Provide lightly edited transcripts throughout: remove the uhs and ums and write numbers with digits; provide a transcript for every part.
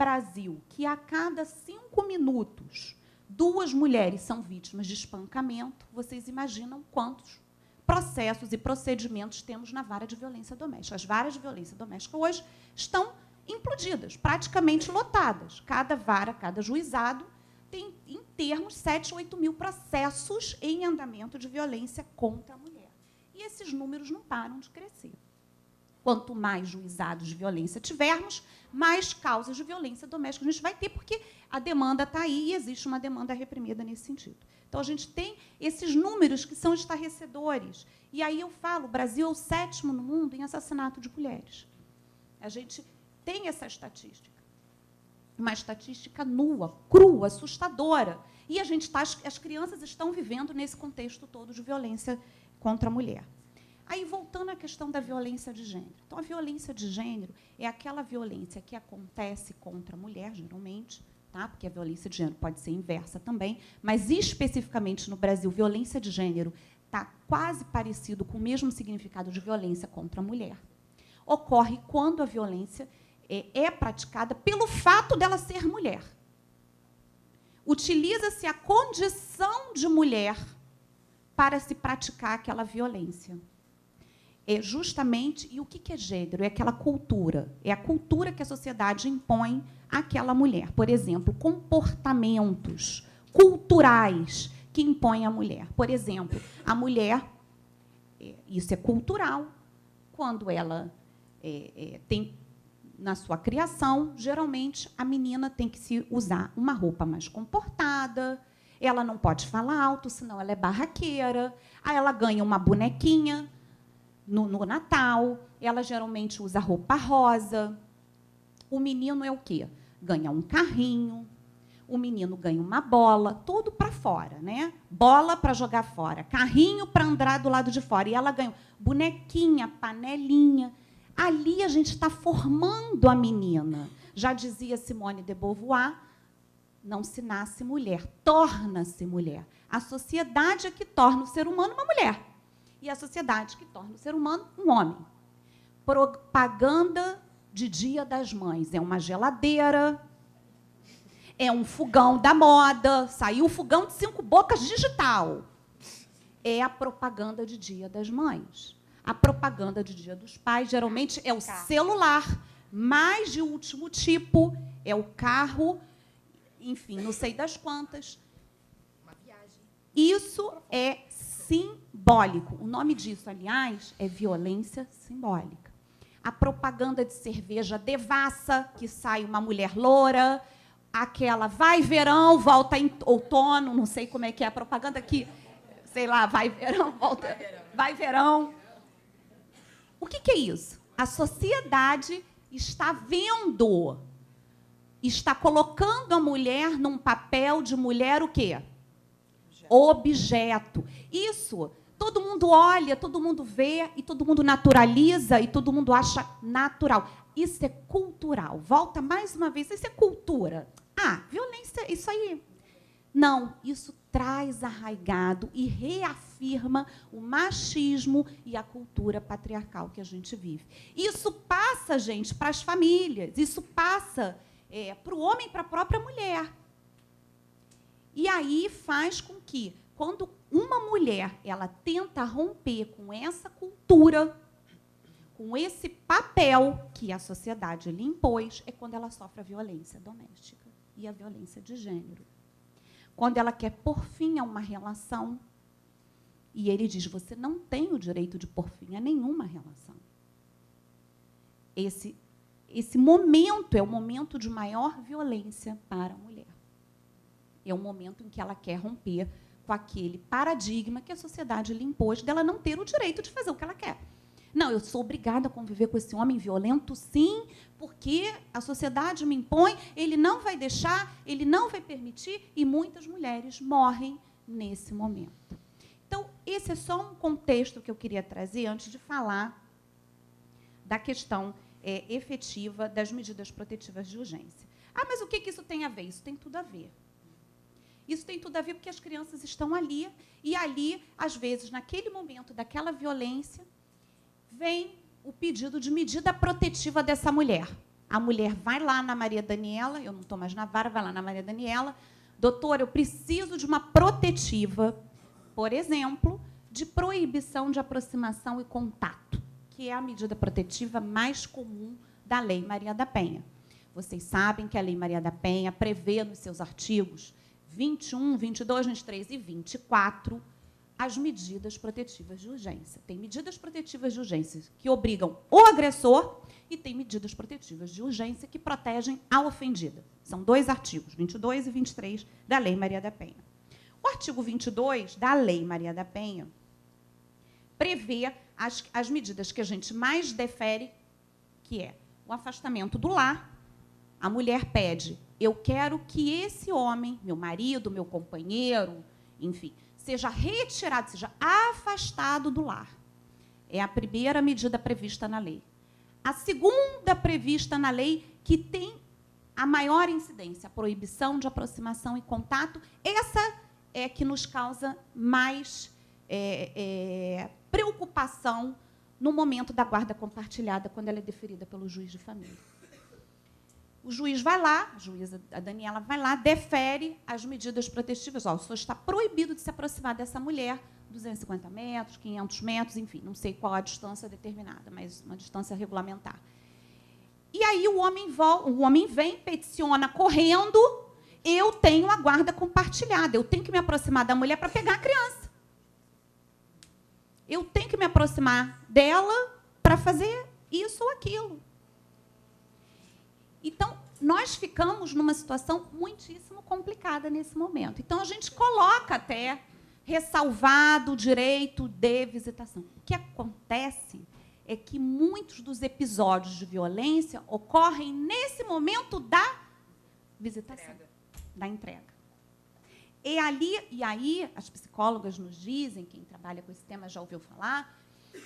Brasil, que a cada 5 minutos 2 mulheres são vítimas de espancamento, vocês imaginam quantos processos e procedimentos temos na vara de violência doméstica. As varas de violência doméstica hoje estão implodidas, praticamente lotadas. Cada vara, cada juizado tem, em termos, 7 ou 8 mil processos em andamento de violência contra a mulher. E esses números não param de crescer. Quanto mais juizados de violência tivermos, mais causas de violência doméstica a gente vai ter, porque a demanda está aí e existe uma demanda reprimida nesse sentido. Então, a gente tem esses números que são estarrecedores. E aí eu falo, o Brasil é o 7º no mundo em assassinato de mulheres. A gente tem essa estatística. Uma estatística nua, crua, assustadora. E a gente as crianças estão vivendo nesse contexto todo de violência contra a mulher. Aí, voltando à questão da violência de gênero. Então, a violência de gênero é aquela violência que acontece contra a mulher, geralmente, tá? Porque a violência de gênero pode ser inversa também, mas, especificamente no Brasil, violência de gênero está quase parecido com o mesmo significado de violência contra a mulher. Ocorre quando a violência é praticada pelo fato dela ser mulher. Utiliza-se a condição de mulher para se praticar aquela violência. É justamente, e o que é gênero? É aquela cultura, é a cultura que a sociedade impõe àquela mulher. Por exemplo, comportamentos culturais que impõem à mulher. Por exemplo, a mulher, isso é cultural, quando ela tem, na sua criação, geralmente a menina tem que se usar uma roupa mais comportada, ela não pode falar alto, senão ela é barraqueira, aí ela ganha uma bonequinha no Natal, ela geralmente usa roupa rosa. O menino é o quê? Ganha um carrinho, o menino ganha uma bola, tudo para fora, né? Bola para jogar fora, carrinho para andar do lado de fora. E ela ganha bonequinha, panelinha. Ali a gente está formando a menina. Já dizia Simone de Beauvoir, não se nasce mulher, torna-se mulher. A sociedade é que torna o ser humano uma mulher. E a sociedade que torna o ser humano um homem. Propaganda de Dia das Mães. É uma geladeira, é um fogão da moda, saiu o fogão de 5 bocas digital. É a propaganda de Dia das Mães. A propaganda de Dia dos Pais, geralmente, é o celular, mais de último tipo, é o carro, enfim, não sei das quantas. Uma viagem. Isso é simbólico. O nome disso, aliás, é violência simbólica. A propaganda de cerveja devassa, que sai uma mulher loura, aquela vai verão, volta em outono, não sei como é que é a propaganda aqui, sei lá, vai verão, volta, vai verão. O que é isso? A sociedade está vendo, está colocando a mulher num papel de mulher o quê? Objeto. Isso, todo mundo olha, todo mundo vê, e todo mundo naturaliza, e todo mundo acha natural. Isso é cultural. Volta mais uma vez, isso é cultura. Ah, violência, isso aí. Não, isso traz arraigado e reafirma o machismo e a cultura patriarcal que a gente vive. Isso passa, gente, para as famílias, isso passa para o homem, para a própria mulher. E aí faz com que, quando uma mulher ela tenta romper com essa cultura, com esse papel que a sociedade lhe impôs, é quando ela sofre a violência doméstica e a violência de gênero. Quando ela quer pôr fim a uma relação, e ele diz, você não tem o direito de pôr fim a nenhuma relação. Esse momento é o momento de maior violência para a mulher. É o momento em que ela quer romper com aquele paradigma que a sociedade lhe impôs dela não ter o direito de fazer o que ela quer. Não, eu sou obrigada a conviver com esse homem violento, sim, porque a sociedade me impõe, ele não vai deixar, ele não vai permitir, e muitas mulheres morrem nesse momento. Então, esse é só um contexto que eu queria trazer antes de falar da questão efetiva das medidas protetivas de urgência. Ah, mas o que isso tem a ver? Isso tem tudo a ver. Isso tem tudo a ver porque as crianças estão ali, e ali, às vezes, naquele momento daquela violência, vem o pedido de medida protetiva dessa mulher. A mulher vai lá na Maria Daniela, eu não estou mais na vara, vai lá na Maria Daniela, doutora, eu preciso de uma protetiva, por exemplo, de proibição de aproximação e contato, que é a medida protetiva mais comum da Lei Maria da Penha. Vocês sabem que a Lei Maria da Penha prevê nos seus artigos 21, 22, 23 e 24 as medidas protetivas de urgência. Tem medidas protetivas de urgência que obrigam o agressor e tem medidas protetivas de urgência que protegem a ofendida. São 2 artigos, 22 e 23 da Lei Maria da Penha. O artigo 22 da Lei Maria da Penha prevê as medidas que a gente mais defere, que é o afastamento do lar. A mulher pede, eu quero que esse homem, meu marido, meu companheiro, enfim, seja retirado, seja afastado do lar. É a primeira medida prevista na lei. A segunda prevista na lei, que tem a maior incidência, a proibição de aproximação e contato, essa é que nos causa mais preocupação no momento da guarda compartilhada, quando ela é deferida pelo juiz de família. O juiz vai lá, a juíza, a Daniela, vai lá, defere as medidas protetivas. Ó, o senhor está proibido de se aproximar dessa mulher, 250 metros, 500 metros, enfim, não sei qual a distância determinada, mas uma distância regulamentar. E aí o homem vem, peticiona correndo, eu tenho a guarda compartilhada, eu tenho que me aproximar da mulher para pegar a criança. Eu tenho que me aproximar dela para fazer isso ou aquilo. Então, nós ficamos numa situação muitíssimo complicada nesse momento. Então, a gente coloca até ressalvado o direito de visitação. O que acontece é que muitos dos episódios de violência ocorrem nesse momento da visitação, da entrega. E aí, as psicólogas nos dizem, quem trabalha com esse tema já ouviu falar,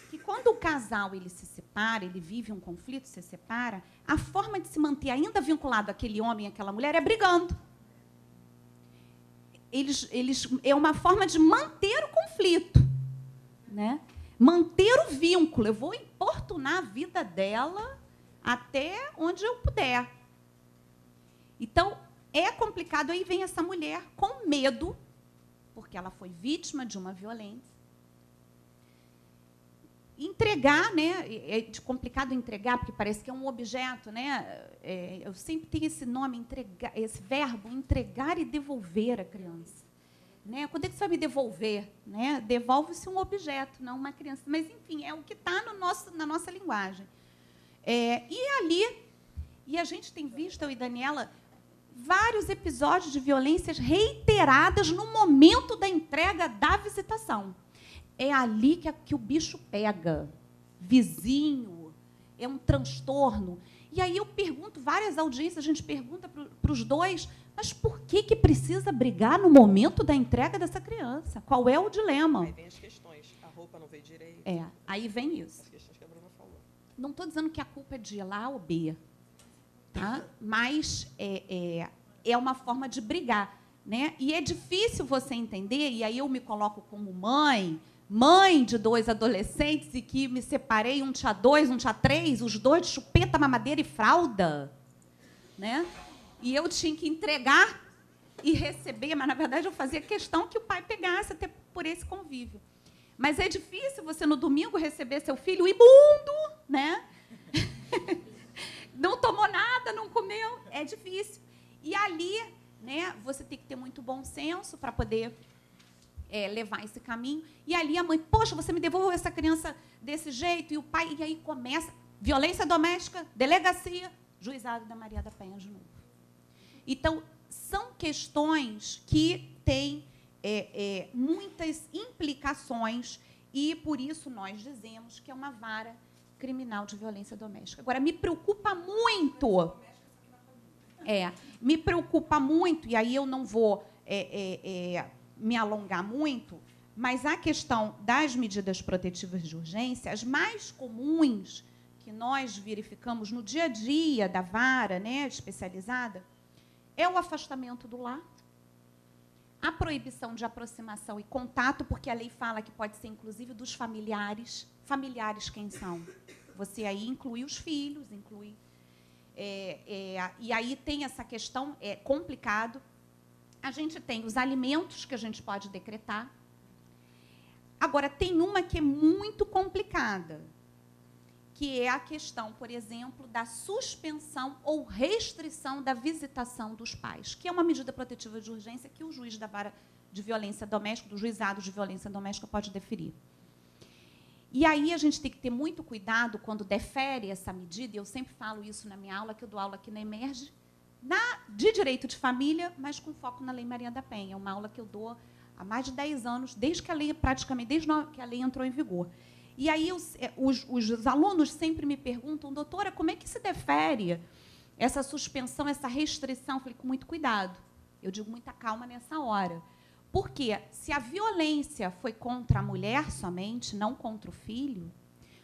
que quando o casal ele se separa, ele vive um conflito, se separa, a forma de se manter ainda vinculado àquele homem, àquela mulher, é brigando. É uma forma de manter o conflito, né? Manter o vínculo. Eu vou importunar a vida dela até onde eu puder. Então, é complicado. Aí vem essa mulher com medo, porque ela foi vítima de uma violência. Entregar, né? É complicado entregar, porque parece que é um objeto, né? Eu sempre tenho esse nome, entregar, esse verbo, entregar e devolver a criança. Né? Quando é que você vai me devolver? Né? Devolve-se um objeto, não uma criança. Mas, enfim, é o que está na nossa linguagem. E a gente tem visto, eu e Daniela, vários episódios de violências reiteradas no momento da entrega da visitação. É ali que o bicho pega. Vizinho, é um transtorno. E aí eu pergunto, várias audiências, a gente pergunta para os dois, mas por que precisa brigar no momento da entrega dessa criança? Qual é o dilema? Aí vem as questões. A roupa não veio direito. Aí vem isso. As questões que a Bruna falou. Não estou dizendo que a culpa é de A ou B, tá? Mas é uma forma de brigar, né? E é difícil você entender, e aí eu me coloco como mãe de 2 adolescentes e que me separei, um tinha 2, um tinha 3, os dois de chupeta, mamadeira e fralda, né? E eu tinha que entregar e receber, mas, na verdade, eu fazia questão que o pai pegasse até por esse convívio. Mas é difícil você, no domingo, receber seu filho imundo, né? Não tomou nada, não comeu, é difícil. E ali, né, você tem que ter muito bom senso para poder levar esse caminho. E ali a mãe, poxa, você me devolveu essa criança desse jeito, e o pai, e aí começa violência doméstica, delegacia, juizado da Maria da Penha de novo. Então, são questões que têm muitas implicações e, por isso, nós dizemos que é uma vara criminal de violência doméstica. Agora, me preocupa muito... me preocupa muito, e aí eu não vou me alongar muito, mas a questão das medidas protetivas de urgência, as mais comuns que nós verificamos no dia a dia da vara, né, especializada, é o afastamento do lar, a proibição de aproximação e contato, porque a lei fala que pode ser, inclusive, dos familiares. Familiares quem são? Você aí inclui os filhos, inclui... E aí tem essa questão, é complicado. A gente tem os alimentos que a gente pode decretar. Agora, tem uma que é muito complicada, que é a questão, por exemplo, da suspensão ou restrição da visitação dos pais, que é uma medida protetiva de urgência que o juiz da vara de violência doméstica, do juizado de violência doméstica, pode deferir. E aí a gente tem que ter muito cuidado quando defere essa medida, e eu sempre falo isso na minha aula, que eu dou aula aqui na Emerge, de direito de família, mas com foco na Lei Maria da Penha. É uma aula que eu dou há mais de 10 anos, desde que a lei entrou em vigor. E aí os alunos sempre me perguntam, doutora, como é que se defere essa suspensão, essa restrição? Eu falei, com muito cuidado. Eu digo muita calma nessa hora. Porque se a violência foi contra a mulher somente, não contra o filho,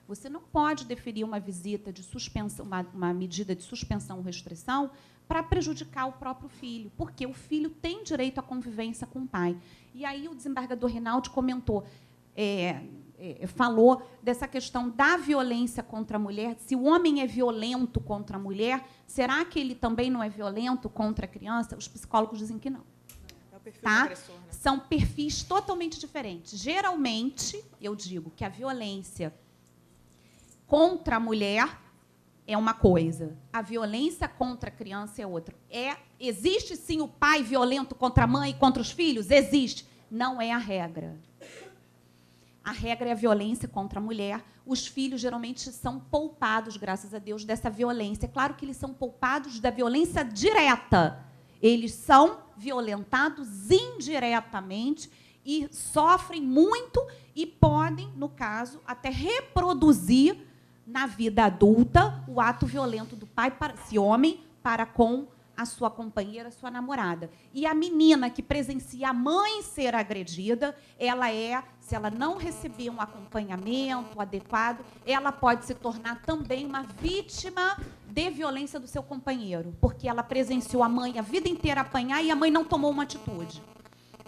você não pode deferir uma visita de suspensão, uma medida de suspensão ou restrição para prejudicar o próprio filho, porque o filho tem direito à convivência com o pai. E aí o desembargador Rinaldi comentou, falou dessa questão da violência contra a mulher. Se o homem é violento contra a mulher, será que ele também não é violento contra a criança? Os psicólogos dizem que não. É o perfil Tá? do agressor, né? São perfis totalmente diferentes. Geralmente, eu digo que a violência contra a mulher é uma coisa, a violência contra a criança é outra. Existe, sim, o pai violento contra a mãe e contra os filhos? Existe. Não é a regra. A regra é a violência contra a mulher. Os filhos, geralmente, são poupados, graças a Deus, dessa violência. É claro que eles são poupados da violência direta. Eles são violentados indiretamente e sofrem muito e podem, no caso, até reproduzir na vida adulta o ato violento do pai, se homem, para com a sua companheira, a sua namorada. E a menina que presencia a mãe ser agredida, se ela não receber um acompanhamento adequado, ela pode se tornar também uma vítima de violência do seu companheiro, porque ela presenciou a mãe a vida inteira apanhar e a mãe não tomou uma atitude.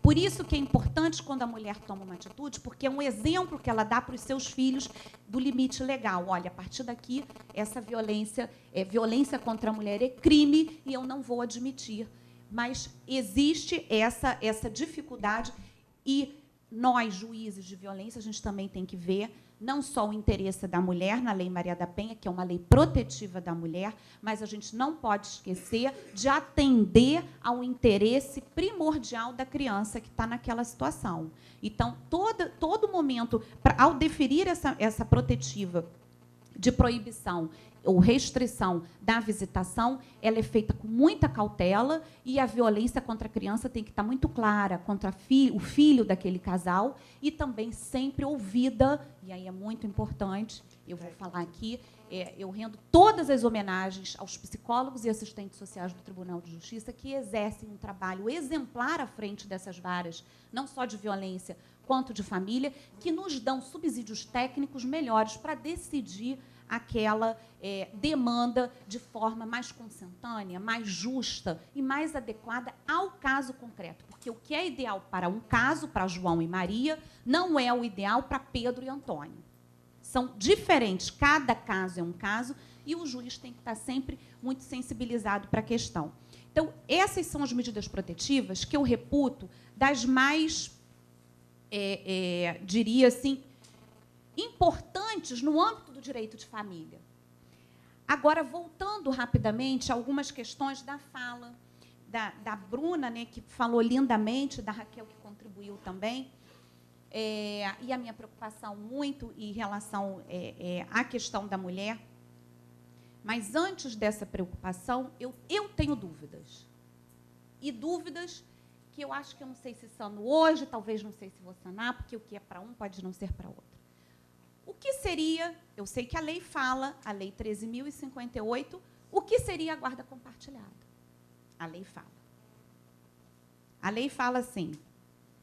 Por isso que é importante quando a mulher toma uma atitude, porque é um exemplo que ela dá para os seus filhos do limite legal. Olha, a partir daqui, essa violência contra a mulher é crime e eu não vou admitir. Mas existe essa dificuldade e nós, juízes de violência, a gente também tem que ver não só o interesse da mulher na Lei Maria da Penha, que é uma lei protetiva da mulher, mas a gente não pode esquecer de atender ao interesse primordial da criança que está naquela situação. Então, todo momento, ao deferir essa protetiva de proibição ou restrição da visitação, ela é feita com muita cautela e a violência contra a criança tem que estar muito clara, contra o filho daquele casal e também sempre ouvida, e aí é muito importante, eu vou falar aqui, eu rendo todas as homenagens aos psicólogos e assistentes sociais do Tribunal de Justiça que exercem um trabalho exemplar à frente dessas varas, não só de violência, quanto de família, que nos dão subsídios técnicos melhores para decidir aquela demanda de forma mais consentânea, mais justa e mais adequada ao caso concreto. Porque o que é ideal para um caso, para João e Maria, não é o ideal para Pedro e Antônio. São diferentes, cada caso é um caso, e o juiz tem que estar sempre muito sensibilizado para a questão. Então, essas são as medidas protetivas que eu reputo das mais, diria assim, importantes no âmbito do direito de família. Agora, voltando rapidamente a algumas questões da fala da Bruna, né, que falou lindamente, da Raquel, que contribuiu também, e a minha preocupação muito em relação à questão da mulher. Mas, antes dessa preocupação, eu tenho dúvidas. E dúvidas que eu acho que eu não sei se sano hoje, talvez não sei se vou sanar, porque o que é para um pode não ser para outro. O que seria, eu sei que a lei fala, a Lei 13.058, o que seria a guarda compartilhada? A lei fala. A lei fala assim,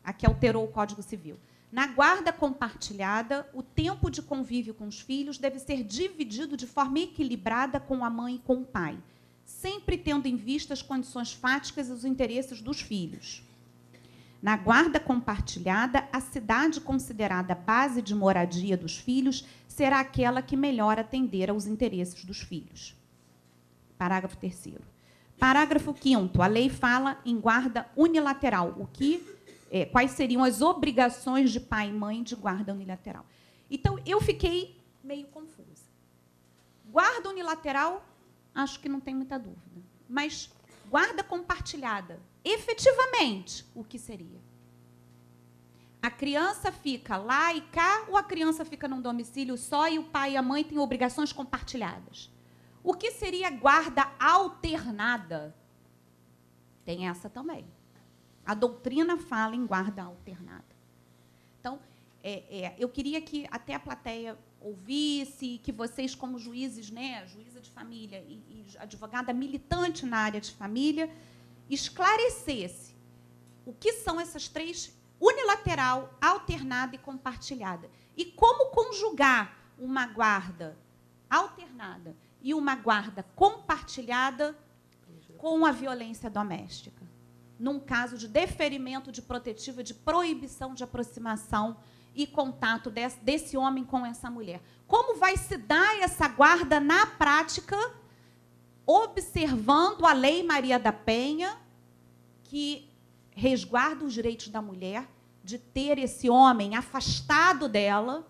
a que alterou o Código Civil. Na guarda compartilhada, o tempo de convívio com os filhos deve ser dividido de forma equilibrada com a mãe e com o pai, sempre tendo em vista as condições fáticas e os interesses dos filhos. Na guarda compartilhada, a cidade considerada base de moradia dos filhos será aquela que melhor atender aos interesses dos filhos. Parágrafo 3º. Parágrafo 5º. A lei fala em guarda unilateral. Quais seriam as obrigações de pai e mãe de guarda unilateral? Então, eu fiquei meio confusa. Guarda unilateral, acho que não tem muita dúvida. Mas guarda compartilhada, efetivamente, o que seria? A criança fica lá e cá, ou a criança fica num domicílio só e o pai e a mãe têm obrigações compartilhadas? O que seria guarda alternada? Tem essa também. A doutrina fala em guarda alternada. Então, eu queria que até a plateia ouvisse, que vocês, como juízes, né, juíza de família e advogada militante na área de família, esclarecesse o que são essas três: unilateral, alternada e compartilhada. E como conjugar uma guarda alternada e uma guarda compartilhada com a violência doméstica, num caso de deferimento de protetiva, de proibição de aproximação e contato desse homem com essa mulher. Como vai se dar essa guarda na prática, observando a Lei Maria da Penha, que resguarda os direitos da mulher de ter esse homem afastado dela,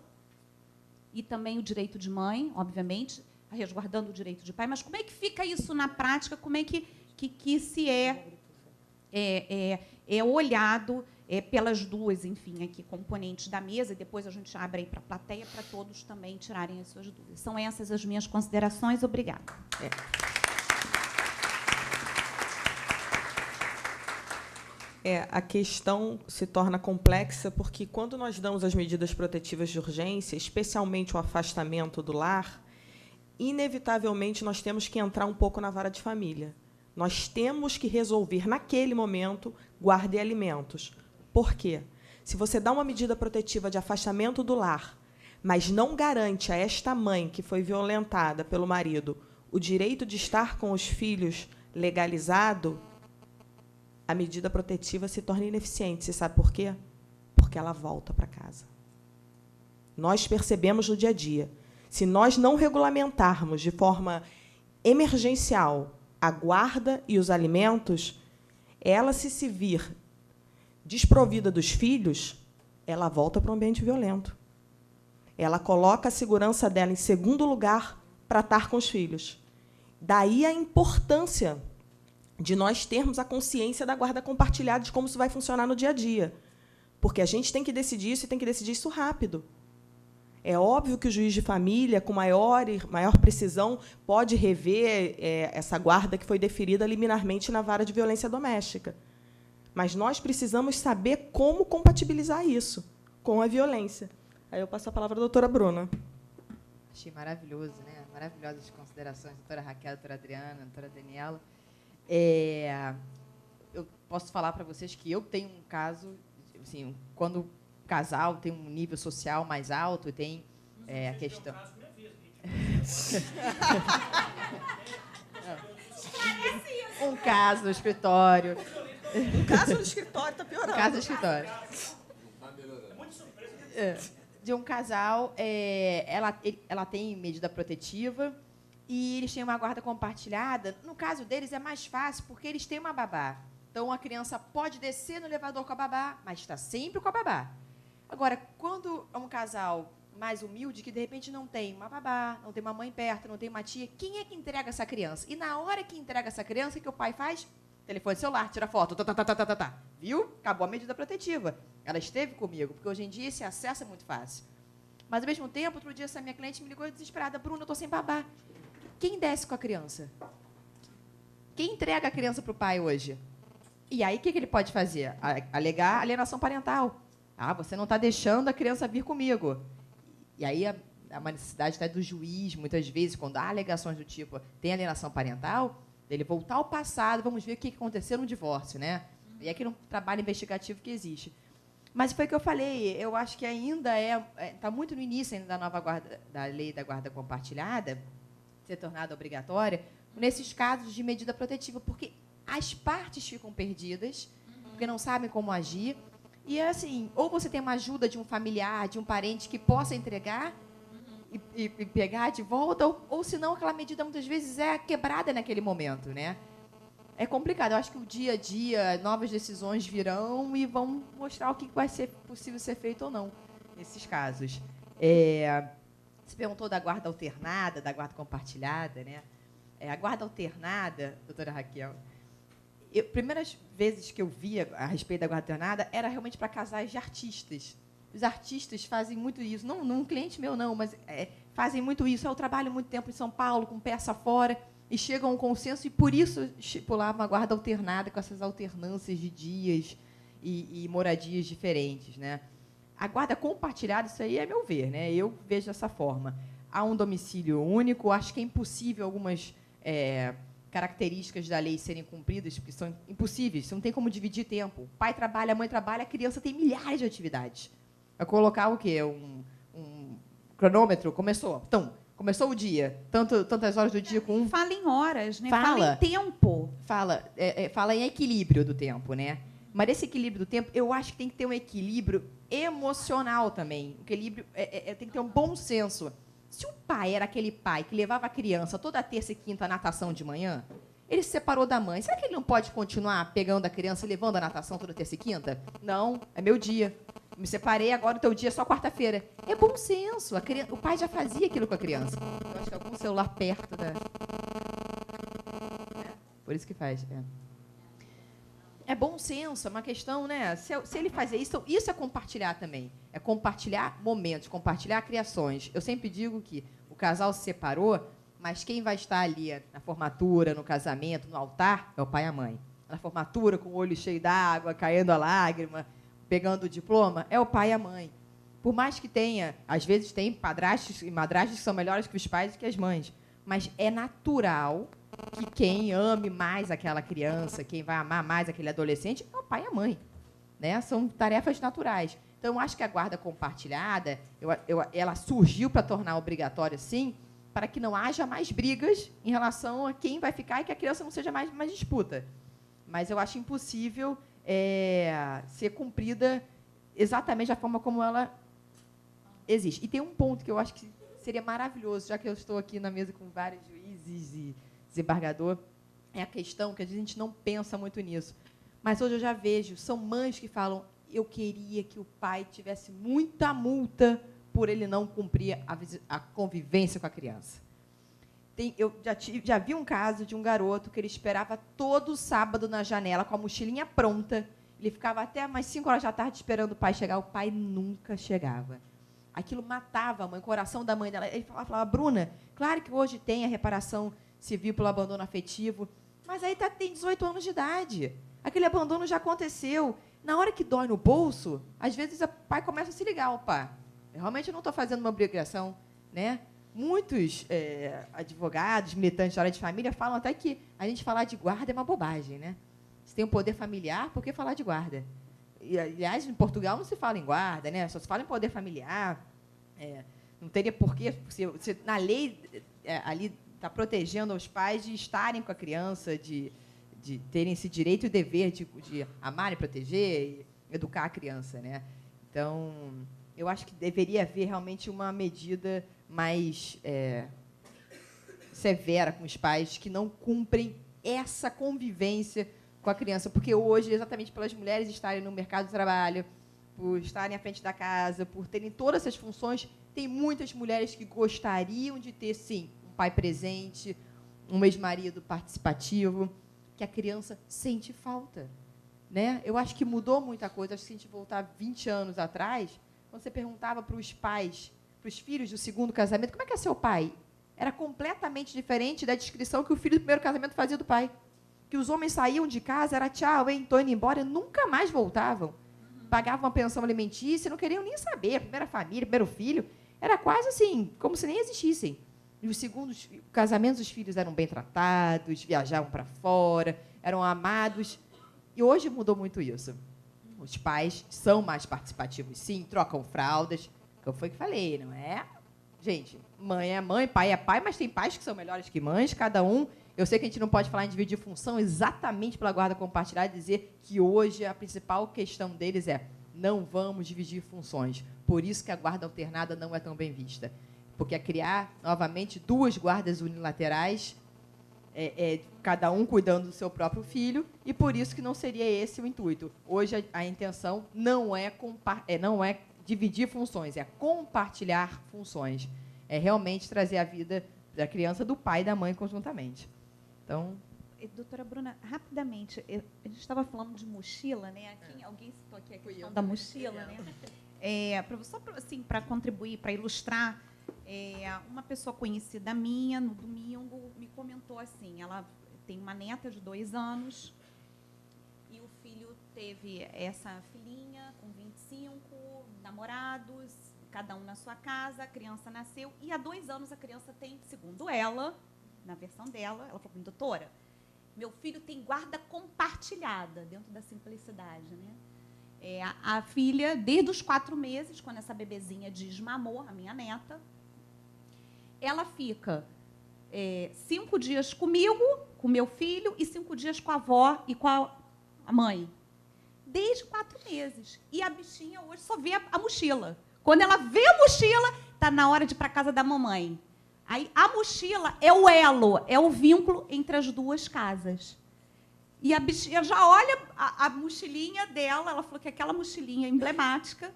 e também o direito de mãe, obviamente, resguardando o direito de pai. Mas como é que fica isso na prática? Como é que se é olhado pelas duas, enfim, aqui, componentes da mesa, e depois a gente abre aí para a plateia, para todos também tirarem as suas dúvidas. São essas as minhas considerações. Obrigada. A questão se torna complexa porque, quando nós damos as medidas protetivas de urgência, especialmente o afastamento do lar, inevitavelmente nós temos que entrar um pouco na vara de família. Nós temos que resolver, naquele momento, guarda e alimentos. Por quê? Se você dá uma medida protetiva de afastamento do lar, mas não garante a esta mãe que foi violentada pelo marido o direito de estar com os filhos legalizado, a medida protetiva se torna ineficiente. Você sabe por quê? Porque ela volta para casa. Nós percebemos no dia a dia. Se nós não regulamentarmos de forma emergencial a guarda e os alimentos, ela, se vir desprovida dos filhos, ela volta para o ambiente violento. Ela coloca a segurança dela em segundo lugar para estar com os filhos. Daí a importância de nós termos a consciência da guarda compartilhada, de como isso vai funcionar no dia a dia. Porque a gente tem que decidir isso, e tem que decidir isso rápido. É óbvio que o juiz de família, com maior precisão, pode rever essa guarda que foi deferida liminarmente na vara de violência doméstica. Mas nós precisamos saber como compatibilizar isso com a violência. Aí eu passo a palavra à doutora Bruna. Achei maravilhoso, né? Maravilhosas considerações, doutora Raquel, doutora Adriana, doutora Daniela. Eu posso falar para vocês que eu tenho um caso, assim, quando o casal tem um nível social mais alto, e tem a questão... Um caso no escritório. Um caso no escritório está piorando. Um caso no escritório. De um casal, ela tem medida protetiva e eles têm uma guarda compartilhada. No caso deles, é mais fácil, porque eles têm uma babá. Então, a criança pode descer no elevador com a babá, mas está sempre com a babá. Agora, quando é um casal mais humilde, que de repente não tem uma babá, não tem uma mãe perto, não tem uma tia, quem é que entrega essa criança? E na hora que entrega essa criança, o que o pai faz? Telefone celular, tira foto, Viu? Acabou a medida protetiva. Ela esteve comigo, porque hoje em dia esse acesso é muito fácil. Mas, ao mesmo tempo, outro dia, essa minha cliente me ligou desesperada. Bruna, eu estou sem babá. Quem desce com a criança? Quem entrega a criança para o pai hoje? E aí, o que ele pode fazer? Alegar alienação parental. Você não está deixando a criança vir comigo. E aí, há uma necessidade até do juiz, muitas vezes, quando há alegações do tipo, tem alienação parental, dele voltar ao passado, vamos ver o que aconteceu no divórcio, né? E é aquele um trabalho investigativo que existe. Mas foi o que eu falei, eu acho que ainda está muito no início ainda da nova guarda, da lei da guarda compartilhada, ser tornada obrigatória, nesses casos de medida protetiva, porque as partes ficam perdidas, porque não sabem como agir. E, assim, ou você tem uma ajuda de um familiar, de um parente que possa entregar, e e pegar de volta, ou senão aquela medida muitas vezes é quebrada naquele momento, né? É complicado. Eu acho que o dia a dia, novas decisões virão e vão mostrar o que vai ser possível ser feito ou não nesses casos. Você perguntou da guarda alternada, da guarda compartilhada, né? A guarda alternada, doutora Raquel, primeiras vezes que eu via a respeito da guarda alternada era realmente para casais de artistas. Os artistas fazem muito isso. Não um cliente meu, não, mas fazem muito isso. Eu trabalho muito tempo em São Paulo, com peça fora, e chegam a um consenso, e por isso estipulavam a guarda alternada, com essas alternâncias de dias e moradias diferentes, né? A guarda compartilhada, isso aí é meu ver, né? Eu vejo dessa forma. Há um domicílio único, acho que é impossível algumas características da lei serem cumpridas, porque são impossíveis, você não tem como dividir tempo. O pai trabalha, a mãe trabalha, a criança tem milhares de atividades. Vai colocar o quê? Um cronômetro? Começou. Então, começou o dia. Tantas horas do dia com um... Fala em horas, né? Fala em tempo. Fala em equilíbrio do tempo, né? Mas esse equilíbrio do tempo, eu acho que tem que ter um equilíbrio emocional também. O equilíbrio tem que ter um bom senso. Se o pai era aquele pai que levava a criança toda terça e quinta à natação de manhã, ele se separou da mãe. Será que ele não pode continuar pegando a criança e levando a natação toda terça e quinta? Não, é meu dia. Me separei, agora o teu dia é só quarta-feira. É bom senso. O pai já fazia aquilo com a criança. Eu acho que algum celular perto da... Por isso que faz. É bom senso, é uma questão, né? Se ele fazer isso, isso é compartilhar também. É compartilhar momentos, compartilhar criações. Eu sempre digo que o casal se separou, mas quem vai estar ali na formatura, no casamento, no altar, é o pai e a mãe. Na formatura, com o olho cheio d'água, caindo a lágrima, pegando o diploma, é o pai e a mãe. Por mais que tenha, às vezes tem padrastos e madrastas que são melhores que os pais e que as mães, mas é natural que quem ame mais aquela criança, quem vai amar mais aquele adolescente, é o pai e a mãe, né? São tarefas naturais. Então, eu acho que a guarda compartilhada, ela surgiu para tornar obrigatória, sim, para que não haja mais brigas em relação a quem vai ficar e que a criança não seja mais disputa. Mas eu acho impossível ser cumprida exatamente da forma como ela existe. E tem um ponto que eu acho que seria maravilhoso, já que eu estou aqui na mesa com vários juízes e desembargador, é a questão que a gente não pensa muito nisso. Mas hoje eu já vejo, são mães que falam, eu queria que o pai tivesse muita multa por ele não cumprir a convivência com a criança. Eu já vi um caso de um garoto que ele esperava todo sábado na janela com a mochilinha pronta. Ele ficava até umas 5 horas da tarde esperando o pai chegar. O pai nunca chegava. Aquilo matava a mãe, o coração da mãe dela. Ele falava, Bruna, claro que hoje tem a reparação civil pelo abandono afetivo, mas aí tem 18 anos de idade. Aquele abandono já aconteceu. Na hora que dói no bolso, às vezes o pai começa a se ligar. Opa, eu realmente não estou fazendo uma obrigação, né? Muitos advogados, militantes da área de família falam até que a gente falar de guarda é uma bobagem, né? Se tem um poder familiar, por que falar de guarda? E, aliás, em Portugal não se fala em guarda, né? Só se fala em poder familiar. Não teria porquê, na lei ali está protegendo os pais de estarem com a criança, de terem esse direito e dever de amar e proteger e educar a criança, né? Então, eu acho que deveria haver realmente uma medida mais severa com os pais que não cumprem essa convivência com a criança, porque hoje, exatamente pelas mulheres estarem no mercado de trabalho, por estarem à frente da casa, por terem todas essas funções, tem muitas mulheres que gostariam de ter, sim, um pai presente, um ex-marido participativo, que a criança sente falta, né? Eu acho que mudou muita coisa. Acho que se a gente voltar 20 anos atrás, quando você perguntava para os pais, para os filhos do segundo casamento, como é que é seu pai? Era completamente diferente da descrição que o filho do primeiro casamento fazia do pai. Que os homens saíam de casa, era tchau, hein, estou indo embora, e nunca mais voltavam. Pagavam uma pensão alimentícia, não queriam nem saber. A primeira família, o primeiro filho, era quase assim, como se nem existissem. E os segundos casamentos, os filhos eram bem tratados, viajavam para fora, eram amados. E hoje mudou muito isso. Os pais são mais participativos, sim, trocam fraldas. Que foi o que falei, não é? Gente, mãe é mãe, pai é pai, mas tem pais que são melhores que mães, cada um. Eu sei que a gente não pode falar em dividir função exatamente pela guarda compartilhada e dizer que hoje a principal questão deles é não vamos dividir funções. Por isso que a guarda alternada não é tão bem vista. porque é criar, novamente, 2 guardas unilaterais, cada um cuidando do seu próprio filho, e por isso que não seria esse o intuito. Hoje, a intenção não é dividir funções, é compartilhar funções. É realmente trazer a vida da criança do pai e da mãe conjuntamente. Então... Doutora Bruna, rapidamente, a gente estava falando de mochila, né? Alguém citou aqui a questão da mochila, né? Só para contribuir, para ilustrar, uma pessoa conhecida minha, no domingo, me comentou assim, ela tem uma neta de 2 anos e o filho teve essa filhinha com 25, namorados, cada um na sua casa, a criança nasceu, e há 2 anos a criança tem, segundo ela, na versão dela, ela falou, doutora, meu filho tem guarda compartilhada, dentro da simplicidade, né? A filha, desde os 4 meses, quando essa bebezinha desmamou, a minha neta, ela fica 5 dias comigo, com meu filho, e 5 dias com a avó e com a mãe. Desde 4 meses. E a bichinha hoje só vê a mochila. Quando ela vê a mochila, está na hora de ir para a casa da mamãe. Aí, a mochila é o elo, é o vínculo entre as 2 casas. E a bichinha já olha a mochilinha dela, ela falou que é aquela mochilinha emblemática,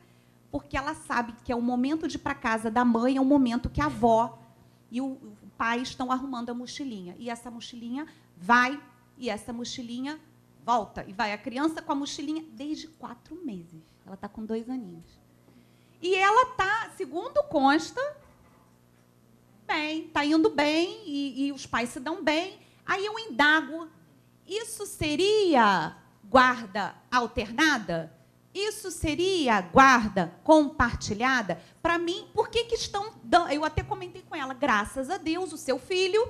porque ela sabe que é o momento de ir para a casa da mãe, é o momento que a avó e o pai estão arrumando a mochilinha. E essa mochilinha vai, e essa mochilinha volta. E vai a criança com a mochilinha desde 4 meses. Ela está com 2 aninhos. E ela está, segundo consta, bem, está indo bem, e os pais se dão bem. Aí eu indago, isso seria guarda alternada? Isso seria guarda compartilhada? Para mim, por que estão dando... Eu até comentei com ela, graças a Deus, o seu filho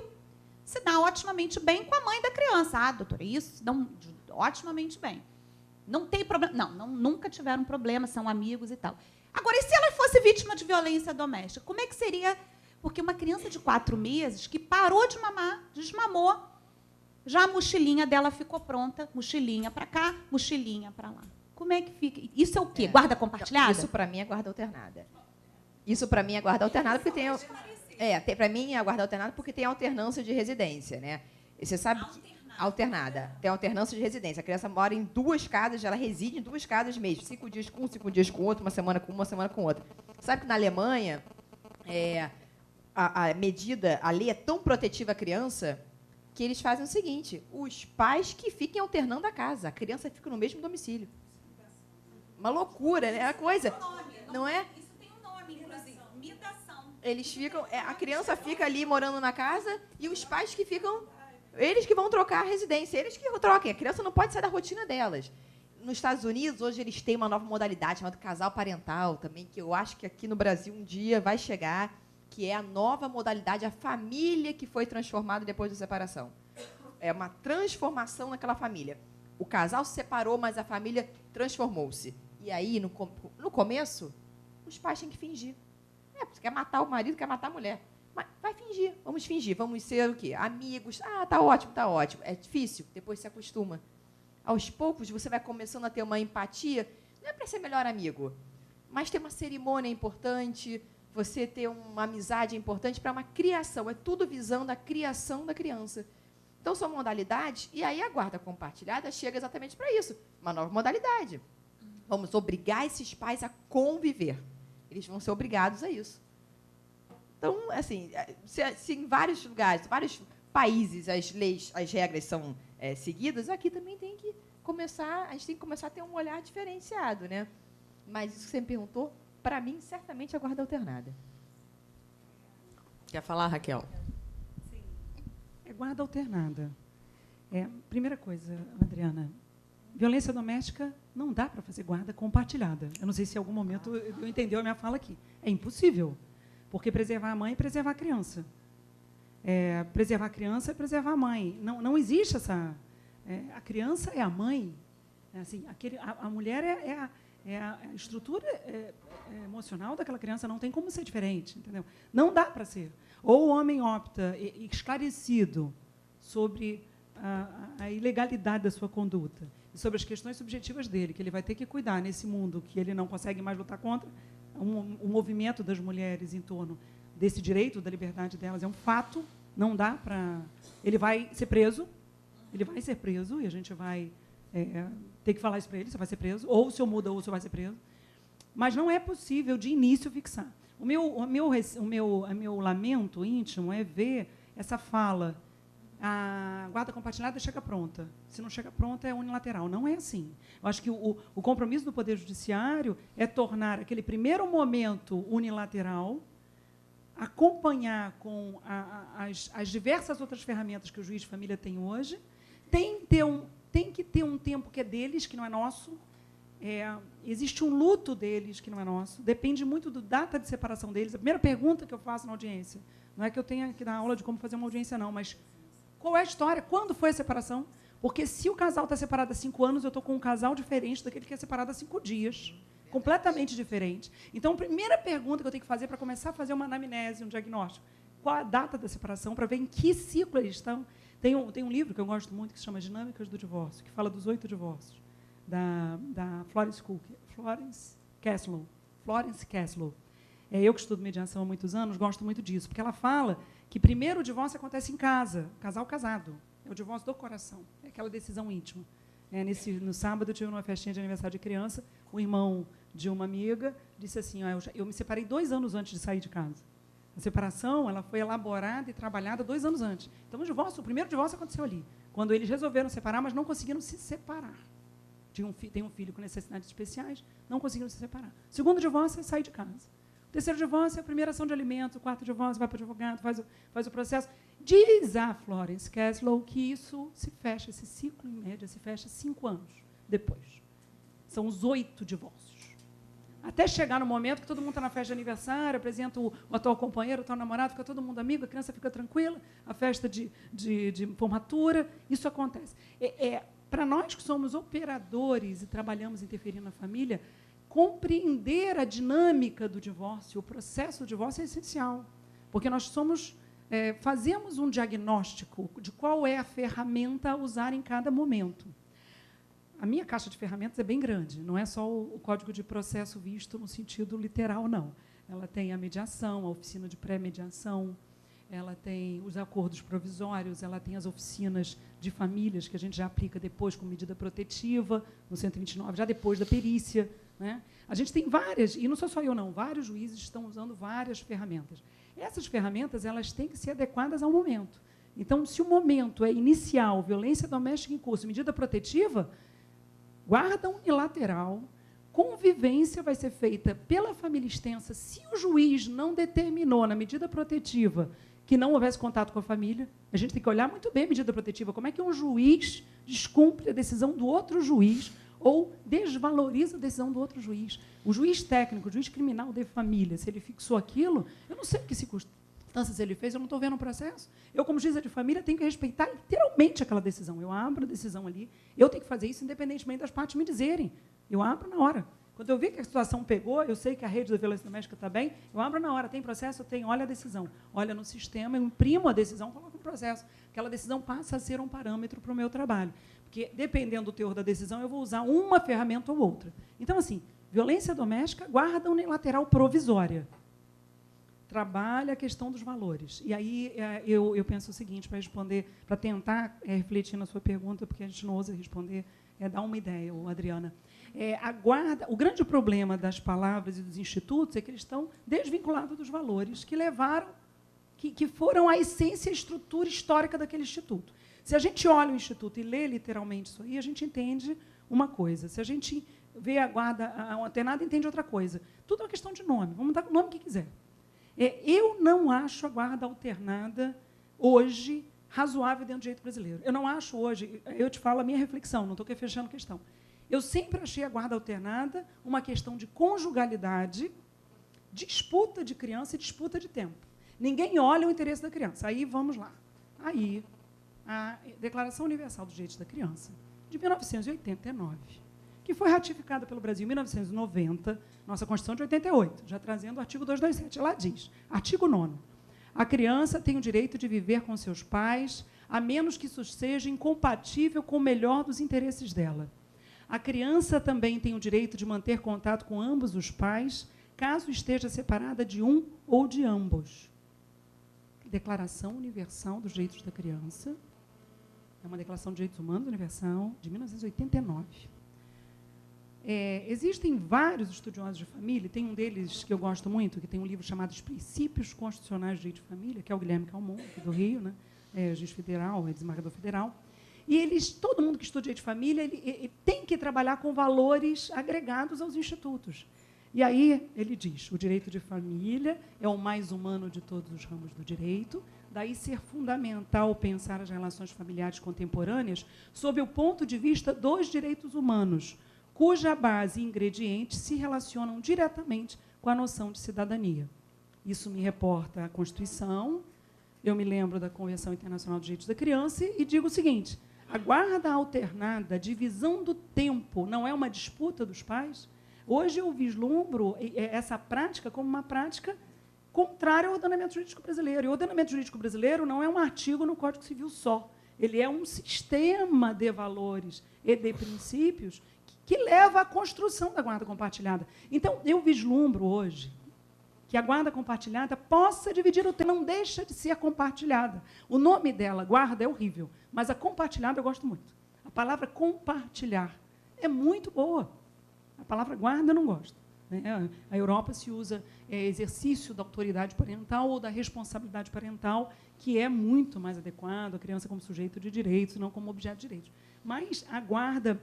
se dá otimamente bem com a mãe da criança. Ah, doutora, isso se dão otimamente bem. Não tem problema. Não, nunca tiveram problema, são amigos e tal. Agora, e se ela fosse vítima de violência doméstica? Como é que seria? Porque uma criança de 4 meses que parou de mamar, desmamou, já a mochilinha dela ficou pronta, mochilinha para cá, mochilinha para lá. Como é que fica? Isso é o quê? Guarda compartilhada? Isso, para mim, é guarda alternada. Isso, para mim, é guarda alternada porque tem... para mim, é guarda alternada porque tem alternância de residência, né? E você sabe que... Alternada. Tem alternância de residência. A criança mora em 2 casas, ela reside em 2 casas mesmo. 5 dias com um, 5 dias com outro, uma semana com uma semana com outra. Sabe que na Alemanha, a medida, a lei é tão protetiva à criança que eles fazem o seguinte, os pais que fiquem alternando a casa. A criança fica no mesmo domicílio. Uma loucura, né? É uma coisa. Não é? Isso tem um nome, inclusive. Mitação. Eles ficam... a criança fica ali morando na casa e os pais que ficam... Eles que vão trocar a residência, eles que troquem. A criança não pode sair da rotina delas. Nos Estados Unidos, hoje, eles têm uma nova modalidade chamada casal parental também, que eu acho que aqui no Brasil um dia vai chegar, que é a nova modalidade, a família que foi transformada depois da separação. É uma transformação naquela família. O casal se separou, mas a família transformou-se. E aí, no começo, os pais têm que fingir. Você quer matar o marido, quer matar a mulher. Mas vai fingir, vamos ser o quê? Amigos. Ah, tá ótimo, tá ótimo. É difícil, depois se acostuma. Aos poucos, você vai começando a ter uma empatia, não é para ser melhor amigo, mas ter uma cerimônia importante, você ter uma amizade importante para uma criação. É tudo visando a criação da criança. Então, são modalidades, e aí a guarda compartilhada chega exatamente para isso. Uma nova modalidade. Vamos obrigar esses pais a conviver. Eles vão ser obrigados a isso. Então, assim, se em vários lugares, vários países, as leis, as regras são seguidas, aqui também tem que começar, a gente tem que começar a ter um olhar diferenciado, né? Mas isso que você me perguntou, para mim, certamente é a guarda alternada. Quer falar, Raquel? Sim. É guarda alternada. Primeira coisa, Adriana, violência doméstica não dá para fazer guarda compartilhada. Eu não sei se em algum momento eu entendeu a minha fala aqui. É impossível. Porque preservar a mãe é preservar a criança. Preservar a criança é preservar a mãe. Não existe essa... a criança é a mãe. Assim, a mulher a estrutura emocional daquela criança, não tem como ser diferente. Entendeu? Não dá para ser. Ou o homem opta, esclarecido, sobre a ilegalidade da sua conduta, e sobre as questões subjetivas dele, que ele vai ter que cuidar nesse mundo que ele não consegue mais lutar contra, um movimento das mulheres em torno desse direito, da liberdade delas, é um fato, não dá para... Ele vai ser preso, e a gente vai ter que falar isso para ele, você vai ser preso, ou o senhor muda, ou o senhor vai ser preso. Mas não é possível, de início, fixar. O meu lamento íntimo é ver essa fala, a guarda compartilhada chega pronta. Se não chega pronta, é unilateral. Não é assim. Eu acho que o compromisso do Poder Judiciário é tornar aquele primeiro momento unilateral, acompanhar com as diversas outras ferramentas que o juiz de família tem hoje, tem que ter um tempo que é deles, que não é nosso. Existe um luto deles que não é nosso, depende muito da data de separação deles. A primeira pergunta que eu faço na audiência, não é que eu tenha que dar aula de como fazer uma audiência, não, mas qual é a história? Quando foi a separação? Porque se o casal está separado há 5 anos, eu estou com um casal diferente daquele que é separado há 5 dias. Completamente diferente. Então, a primeira pergunta que eu tenho que fazer para começar a fazer uma anamnese, um diagnóstico, qual a data da separação, para ver em que ciclo eles estão. Tem um livro que eu gosto muito, que se chama Dinâmicas do Divórcio, que fala dos 8 divórcios, da Florence Caslow. Eu que estudo mediação há muitos anos, gosto muito disso, porque ela fala que primeiro o divórcio acontece em casa, casal casado. É o divórcio do coração, é aquela decisão íntima. No sábado, eu tive uma festinha de aniversário de criança, o irmão de uma amiga disse assim, eu me separei 2 anos antes de sair de casa. A separação ela foi elaborada e trabalhada 2 anos antes. Então, o primeiro divórcio aconteceu ali, quando eles resolveram separar, mas não conseguiram se separar. Tem um filho com necessidades especiais, não conseguiram se separar. O segundo divórcio é sair de casa. O terceiro divórcio é a primeira ação de alimentos, o quarto divórcio vai para o advogado, faz o processo. Diz a Florence Caslow que isso se fecha, esse ciclo, em média, se fecha 5 anos depois. São os 8 divórcios. Até chegar no momento que todo mundo está na festa de aniversário, apresenta o atual companheiro, o atual namorado, fica todo mundo amigo, a criança fica tranquila, a festa de formatura, isso acontece. Para nós que somos operadores e trabalhamos interferindo na família, compreender a dinâmica do divórcio, o processo do divórcio é essencial, porque nós fazemos um diagnóstico de qual é a ferramenta a usar em cada momento. A minha caixa de ferramentas é bem grande, não é só o código de processo visto no sentido literal, não. Ela tem a mediação, a oficina de pré-mediação, ela tem os acordos provisórios, ela tem as oficinas de famílias, que a gente já aplica depois com medida protetiva, no 129, já depois da perícia. Né? A gente tem várias, e não sou só eu, não, vários juízes estão usando várias ferramentas. Essas ferramentas elas têm que ser adequadas ao momento. Então, se o momento é inicial, violência doméstica em curso, medida protetiva, guarda unilateral, convivência vai ser feita pela família extensa, se o juiz não determinou na medida protetiva que não houvesse contato com a família. A gente tem que olhar muito bem a medida protetiva, como é que um juiz descumpre a decisão do outro juiz ou desvaloriza a decisão do outro juiz. O juiz técnico, o juiz criminal de família, se ele fixou aquilo, eu não sei que circunstâncias ele fez, eu não estou vendo o processo. Eu, como juíza de família, tenho que respeitar literalmente aquela decisão. Eu abro a decisão ali, eu tenho que fazer isso independentemente das partes me dizerem. Eu abro na hora. Quando eu vi que a situação pegou, eu sei que a rede da violência doméstica está bem, eu abro na hora. Tem processo? Eu tenho. Olha a decisão. Olha no sistema, eu imprimo a decisão, coloco no processo. Aquela decisão passa a ser um parâmetro para o meu trabalho. Porque, dependendo do teor da decisão, eu vou usar uma ferramenta ou outra. Então, assim, violência doméstica, guarda unilateral provisória. Trabalha a questão dos valores. E aí eu penso o seguinte, para responder, para tentar refletir na sua pergunta, porque a gente não ousa responder, dar uma ideia, Adriana. O grande problema das palavras e dos institutos é que eles estão desvinculados dos valores que levaram, que foram a essência e a estrutura histórica daquele instituto. Se a gente olha o instituto e lê literalmente isso aí, a gente entende uma coisa. Se a gente vê a guarda alternada, entende outra coisa. Tudo é uma questão de nome. Vamos dar o nome que quiser. Eu não acho a guarda alternada, hoje, razoável dentro do direito brasileiro. Eu não acho hoje, eu te falo a minha reflexão, não estou aqui fechando questão. Eu sempre achei a guarda alternada uma questão de conjugalidade, disputa de criança e disputa de tempo. Ninguém olha o interesse da criança. Aí, vamos lá. Aí, a Declaração Universal dos Direitos da Criança, de 1989, que foi ratificada pelo Brasil em 1990, nossa Constituição de 88, já trazendo o artigo 227. Ela diz, artigo 9º, a criança tem o direito de viver com seus pais, a menos que isso seja incompatível com o melhor dos interesses dela. A criança também tem o direito de manter contato com ambos os pais, caso esteja separada de um ou de ambos. Declaração Universal dos Direitos da Criança. É uma Declaração de Direitos Humanos Universal, de 1989. Existem vários estudiosos de família, tem um deles que eu gosto muito, que tem um livro chamado Os Princípios Constitucionais de Direito de Família, que é o Guilherme Calmon, aqui do Rio, né? Juiz federal, desembargador federal. E todo mundo que estuda direito de família, ele tem que trabalhar com valores agregados aos institutos. E aí ele diz, o direito de família é o mais humano de todos os ramos do direito, daí ser fundamental pensar as relações familiares contemporâneas sob o ponto de vista dos direitos humanos, cuja base e ingredientes se relacionam diretamente com a noção de cidadania. Isso me reporta à Constituição, eu me lembro da Convenção Internacional dos Direitos da Criança e digo o seguinte, a guarda alternada, a divisão do tempo, não é uma disputa dos pais? Hoje eu vislumbro essa prática como uma prática contrária ao ordenamento jurídico brasileiro. E o ordenamento jurídico brasileiro não é um artigo no Código Civil só. Ele é um sistema de valores e de princípios que leva à construção da guarda compartilhada. Então, eu vislumbro hoje que a guarda compartilhada possa dividir o tempo, não deixa de ser compartilhada. O nome dela, guarda, é horrível, mas a compartilhada eu gosto muito. A palavra compartilhar é muito boa. A palavra guarda eu não gosto. Né? A Europa se usa exercício da autoridade parental ou da responsabilidade parental, que é muito mais adequado, a criança como sujeito de direitos, não como objeto de direitos. Mas a guarda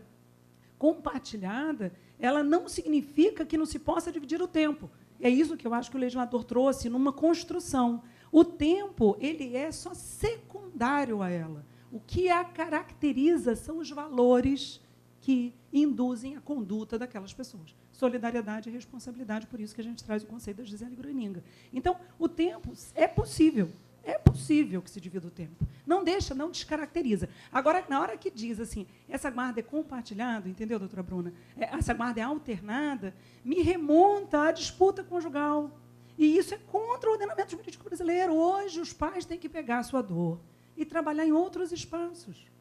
compartilhada, ela não significa que não se possa dividir o tempo. É isso que eu acho que o legislador trouxe numa construção. O tempo, ele é só secundário a ela. O que a caracteriza são os valores que induzem a conduta daquelas pessoas. Solidariedade e responsabilidade, por isso que a gente traz o conceito da Gisele Groeninga. Então, o tempo é possível que se divida o tempo. Não deixa, não descaracteriza. Agora, na hora que diz assim, essa guarda é compartilhada, entendeu, doutora Bruna? Essa guarda é alternada, me remonta à disputa conjugal. E isso é contra o ordenamento jurídico brasileiro. Hoje, os pais têm que pegar a sua dor e trabalhar em outros espaços.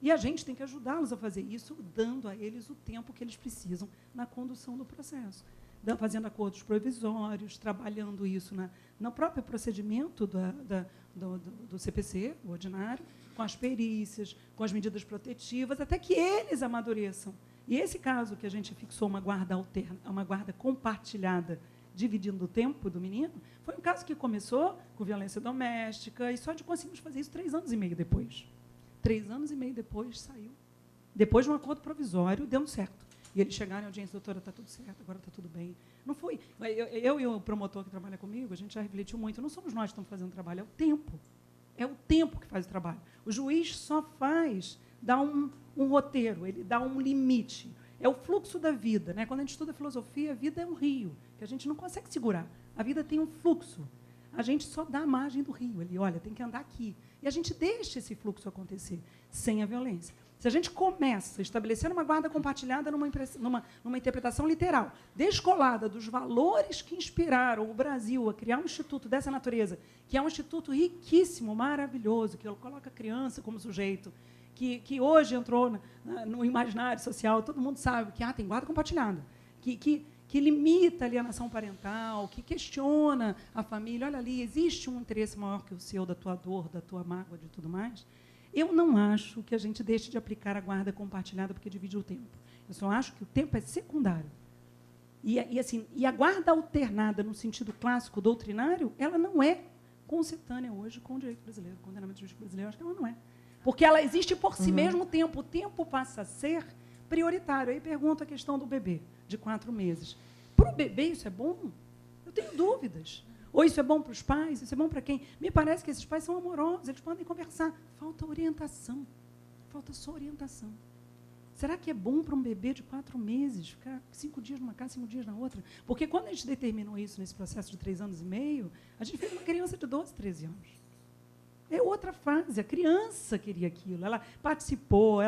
E a gente tem que ajudá-los a fazer isso, dando a eles o tempo que eles precisam na condução do processo. Fazendo acordos provisórios, trabalhando isso no próprio procedimento do CPC, o ordinário, com as perícias, com as medidas protetivas, até que eles amadureçam. E esse caso que a gente fixou uma guarda alterna, uma guarda compartilhada, dividindo o tempo do menino, foi um caso que começou com violência doméstica e só conseguimos fazer isso 3 anos e meio depois. 3 anos e meio depois saiu. Depois de um acordo provisório, deu certo. E eles chegaram em audiência, doutora, está tudo certo, agora está tudo bem. Não foi. Eu e o promotor que trabalha comigo, a gente já refletiu muito. Não somos nós que estamos fazendo o trabalho, é o tempo. É o tempo que faz o trabalho. O juiz só dá um roteiro, ele dá um limite. É o fluxo da vida. Né? Quando a gente estuda filosofia, a vida é um rio, que a gente não consegue segurar. A vida tem um fluxo. A gente só dá a margem do rio. Ele, olha, tem que andar aqui. E a gente deixa esse fluxo acontecer, sem a violência. Se a gente começa estabelecendo uma guarda compartilhada numa interpretação literal, descolada dos valores que inspiraram o Brasil a criar um instituto dessa natureza, que é um instituto riquíssimo, maravilhoso, que coloca a criança como sujeito, que hoje entrou no imaginário social, todo mundo sabe que tem guarda compartilhada, que limita a alienação parental, que questiona a família. Olha ali, existe um interesse maior que o seu, da tua dor, da tua mágoa, de tudo mais. Eu não acho que a gente deixe de aplicar a guarda compartilhada porque divide o tempo. Eu só acho que o tempo é secundário. E a guarda alternada, no sentido clássico doutrinário, ela não é concetânea hoje com o direito brasileiro, com o ordenamento jurídico brasileiro. Acho que ela não é. Porque ela existe por si mesmo o tempo. O tempo passa a ser prioritário. Aí pergunto a questão do bebê, de 4 meses. Para o bebê isso é bom? Eu tenho dúvidas. Ou isso é bom para os pais? Isso é bom para quem? Me parece que esses pais são amorosos, eles podem conversar. Falta orientação. Falta só orientação. Será que é bom para um bebê de 4 meses ficar 5 dias numa casa, 5 dias na outra? Porque quando a gente determinou isso nesse processo de 3 anos e meio, a gente fez uma criança de 12, 13 anos. É outra fase. A criança queria aquilo. Ela participou,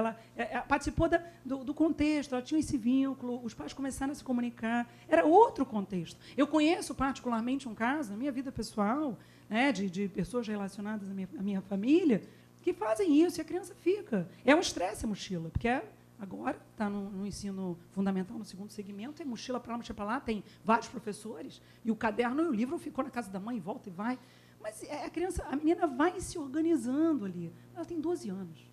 participou do contexto, ela tinha esse vínculo, os pais começaram a se comunicar. Era outro contexto. Eu conheço particularmente um caso, na minha vida pessoal, né, de pessoas relacionadas à minha família, que fazem isso e a criança fica. É um estresse a mochila, porque Agora está no ensino fundamental, no segundo segmento, tem mochila para lá, mochila para lá, tem vários professores, e o caderno e o livro ficou na casa da mãe, volta e vai. Mas a menina vai se organizando ali. Ela tem 12 anos.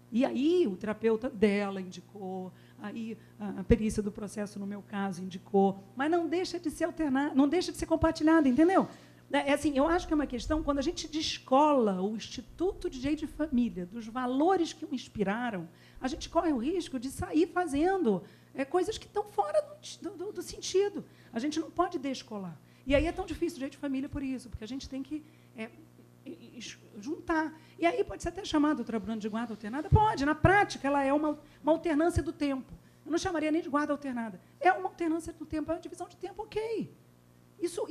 E aí o terapeuta dela indicou, aí a perícia do processo, no meu caso, indicou, mas não deixa de ser alternada, não deixa de ser compartilhada, entendeu? Assim, eu acho que é uma questão, quando a gente descola o Instituto de Direito de Família dos valores que o inspiraram, a gente corre o risco de sair fazendo coisas que estão fora do sentido. A gente não pode descolar. E aí é tão difícil o direito de família por isso, porque a gente tem que juntar. E aí pode ser até chamado, doutora Bruna, de guarda alternada? Pode. Na prática, ela é uma alternância do tempo. Eu não chamaria nem de guarda alternada. É uma alternância do tempo, é uma divisão de tempo, ok. Isso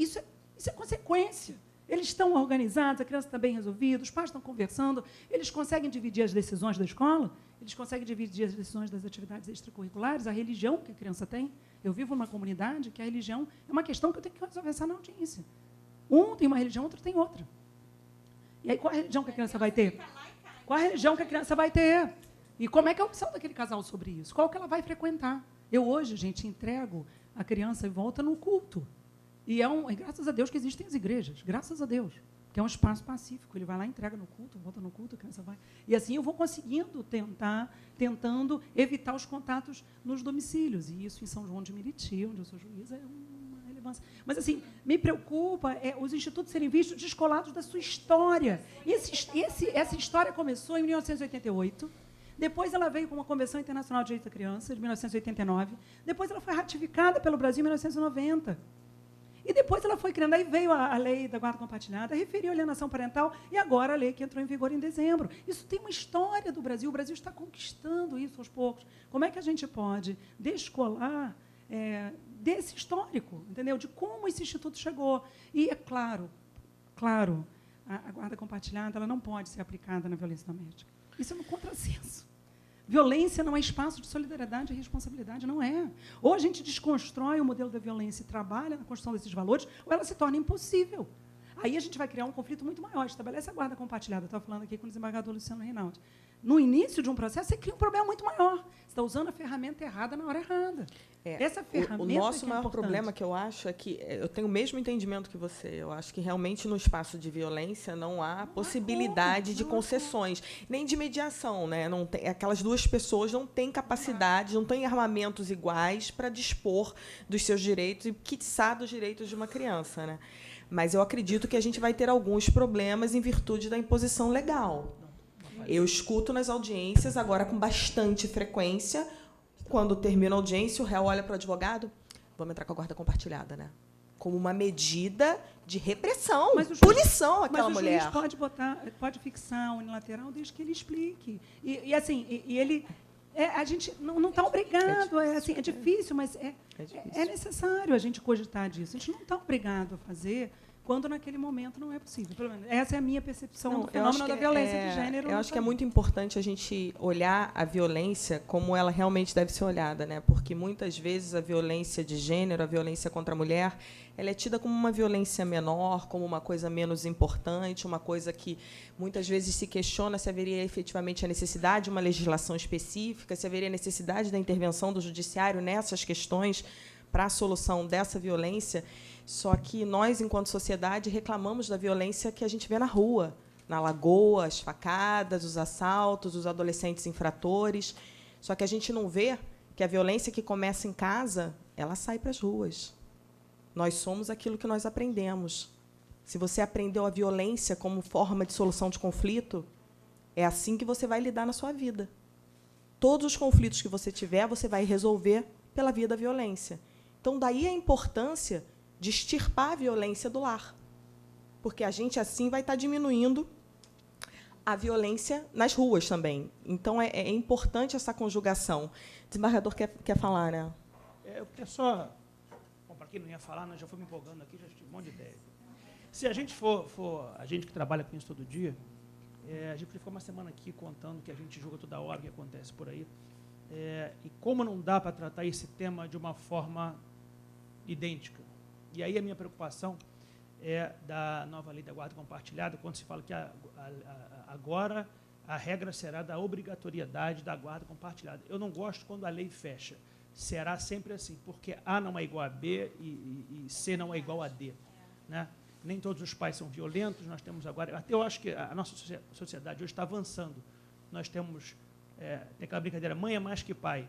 é consequência. Eles estão organizados, a criança está bem resolvida, os pais estão conversando, eles conseguem dividir as decisões da escola, eles conseguem dividir as decisões das atividades extracurriculares, a religião que a criança tem. Eu vivo numa comunidade que a religião é uma questão que eu tenho que conversar na audiência. Um tem uma religião, outro tem outra. E aí, qual a religião que a criança vai ter? Qual a religião que a criança vai ter? E como é que é a opção daquele casal sobre isso? Qual que ela vai frequentar? Eu hoje, gente, entrego a criança e volta no culto. E graças a Deus que existem as igrejas, graças a Deus, que é um espaço pacífico. Ele vai lá, entrega no culto, volta no culto, a criança vai. E assim eu vou conseguindo tentando evitar os contatos nos domicílios. E isso em São João de Meriti, onde eu sou juíza, é uma relevância. Mas, assim, me preocupa os institutos serem vistos descolados da sua história. E essa história começou em 1988. Depois ela veio com uma Convenção Internacional de Direitos da Criança, de 1989. Depois ela foi ratificada pelo Brasil em 1990. E depois ela foi criando, aí veio a lei da guarda compartilhada, referiu a alienação parental, e agora a lei que entrou em vigor em dezembro. Isso tem uma história do Brasil, o Brasil está conquistando isso aos poucos. Como é que a gente pode descolar desse histórico, entendeu? De como esse instituto chegou. E é claro, a guarda compartilhada ela não pode ser aplicada na violência doméstica. Isso é um contrassenso. Violência não é espaço de solidariedade e responsabilidade, não é. Ou a gente desconstrói o modelo da violência e trabalha na construção desses valores, ou ela se torna impossível. Aí a gente vai criar um conflito muito maior. Estabelece a guarda compartilhada. Eu estava falando aqui com o desembargador Luciano Reinaldi. No início de um processo, você cria um problema muito maior. Você está usando a ferramenta errada na hora errada. Essa ferramenta o nosso maior problema, que eu acho, é que eu tenho o mesmo entendimento que você. Eu acho que realmente no espaço de violência não há possibilidade de concessões, nem de mediação, né? Não tem, aquelas duas pessoas não têm capacidade, não têm armamentos iguais para dispor dos seus direitos e, quiçá, dos direitos de uma criança, né? Mas eu acredito que a gente vai ter alguns problemas em virtude da imposição legal. Eu escuto nas audiências, agora com bastante frequência, quando termina a audiência, o réu olha para o advogado, vamos entrar com a guarda compartilhada, né? Como uma medida de repressão, punição àquela mulher. Mas o juiz pode fixar unilateral desde que ele explique. Ele... a gente não está obrigado, é difícil, mas é necessário a gente cogitar disso. A gente não está obrigado a fazer quando naquele momento não é possível. Pelo menos, essa é a minha percepção do fenômeno da violência de gênero. Eu acho que é muito importante a gente olhar a violência como ela realmente deve ser olhada, né? Porque muitas vezes a violência de gênero, a violência contra a mulher, ela é tida como uma violência menor, como uma coisa menos importante, uma coisa que muitas vezes se questiona se haveria efetivamente a necessidade de uma legislação específica, se haveria necessidade da intervenção do judiciário nessas questões para a solução dessa violência. Só que nós, enquanto sociedade, reclamamos da violência que a gente vê na rua, na lagoa, as facadas, os assaltos, os adolescentes infratores. Só que a gente não vê que a violência que começa em casa, ela sai para as ruas. Nós somos aquilo que nós aprendemos. Se você aprendeu a violência como forma de solução de conflito, é assim que você vai lidar na sua vida. Todos os conflitos que você tiver, você vai resolver pela via da violência. Então, daí a importância de extirpar a violência do lar, porque a gente, assim, vai estar diminuindo a violência nas ruas também. Então, é importante essa conjugação. O desembargador quer falar, né? Eu queria só... Bom, para quem não ia falar, já fui me empolgando aqui, já tive um monte de ideia. Se a gente for a gente que trabalha com isso todo dia, a gente fica uma semana aqui contando que a gente julga toda hora o que acontece por aí. E como não dá para tratar esse tema de uma forma idêntica. E aí a minha preocupação é da nova lei da guarda compartilhada, quando se fala que agora a regra será da obrigatoriedade da guarda compartilhada. Eu não gosto quando a lei fecha. Será sempre assim, porque A não é igual a B e C não é igual a D. Né? Nem todos os pais são violentos, nós temos agora... Até eu acho que a nossa sociedade hoje está avançando. Nós temos... tem aquela brincadeira, mãe é mais que pai.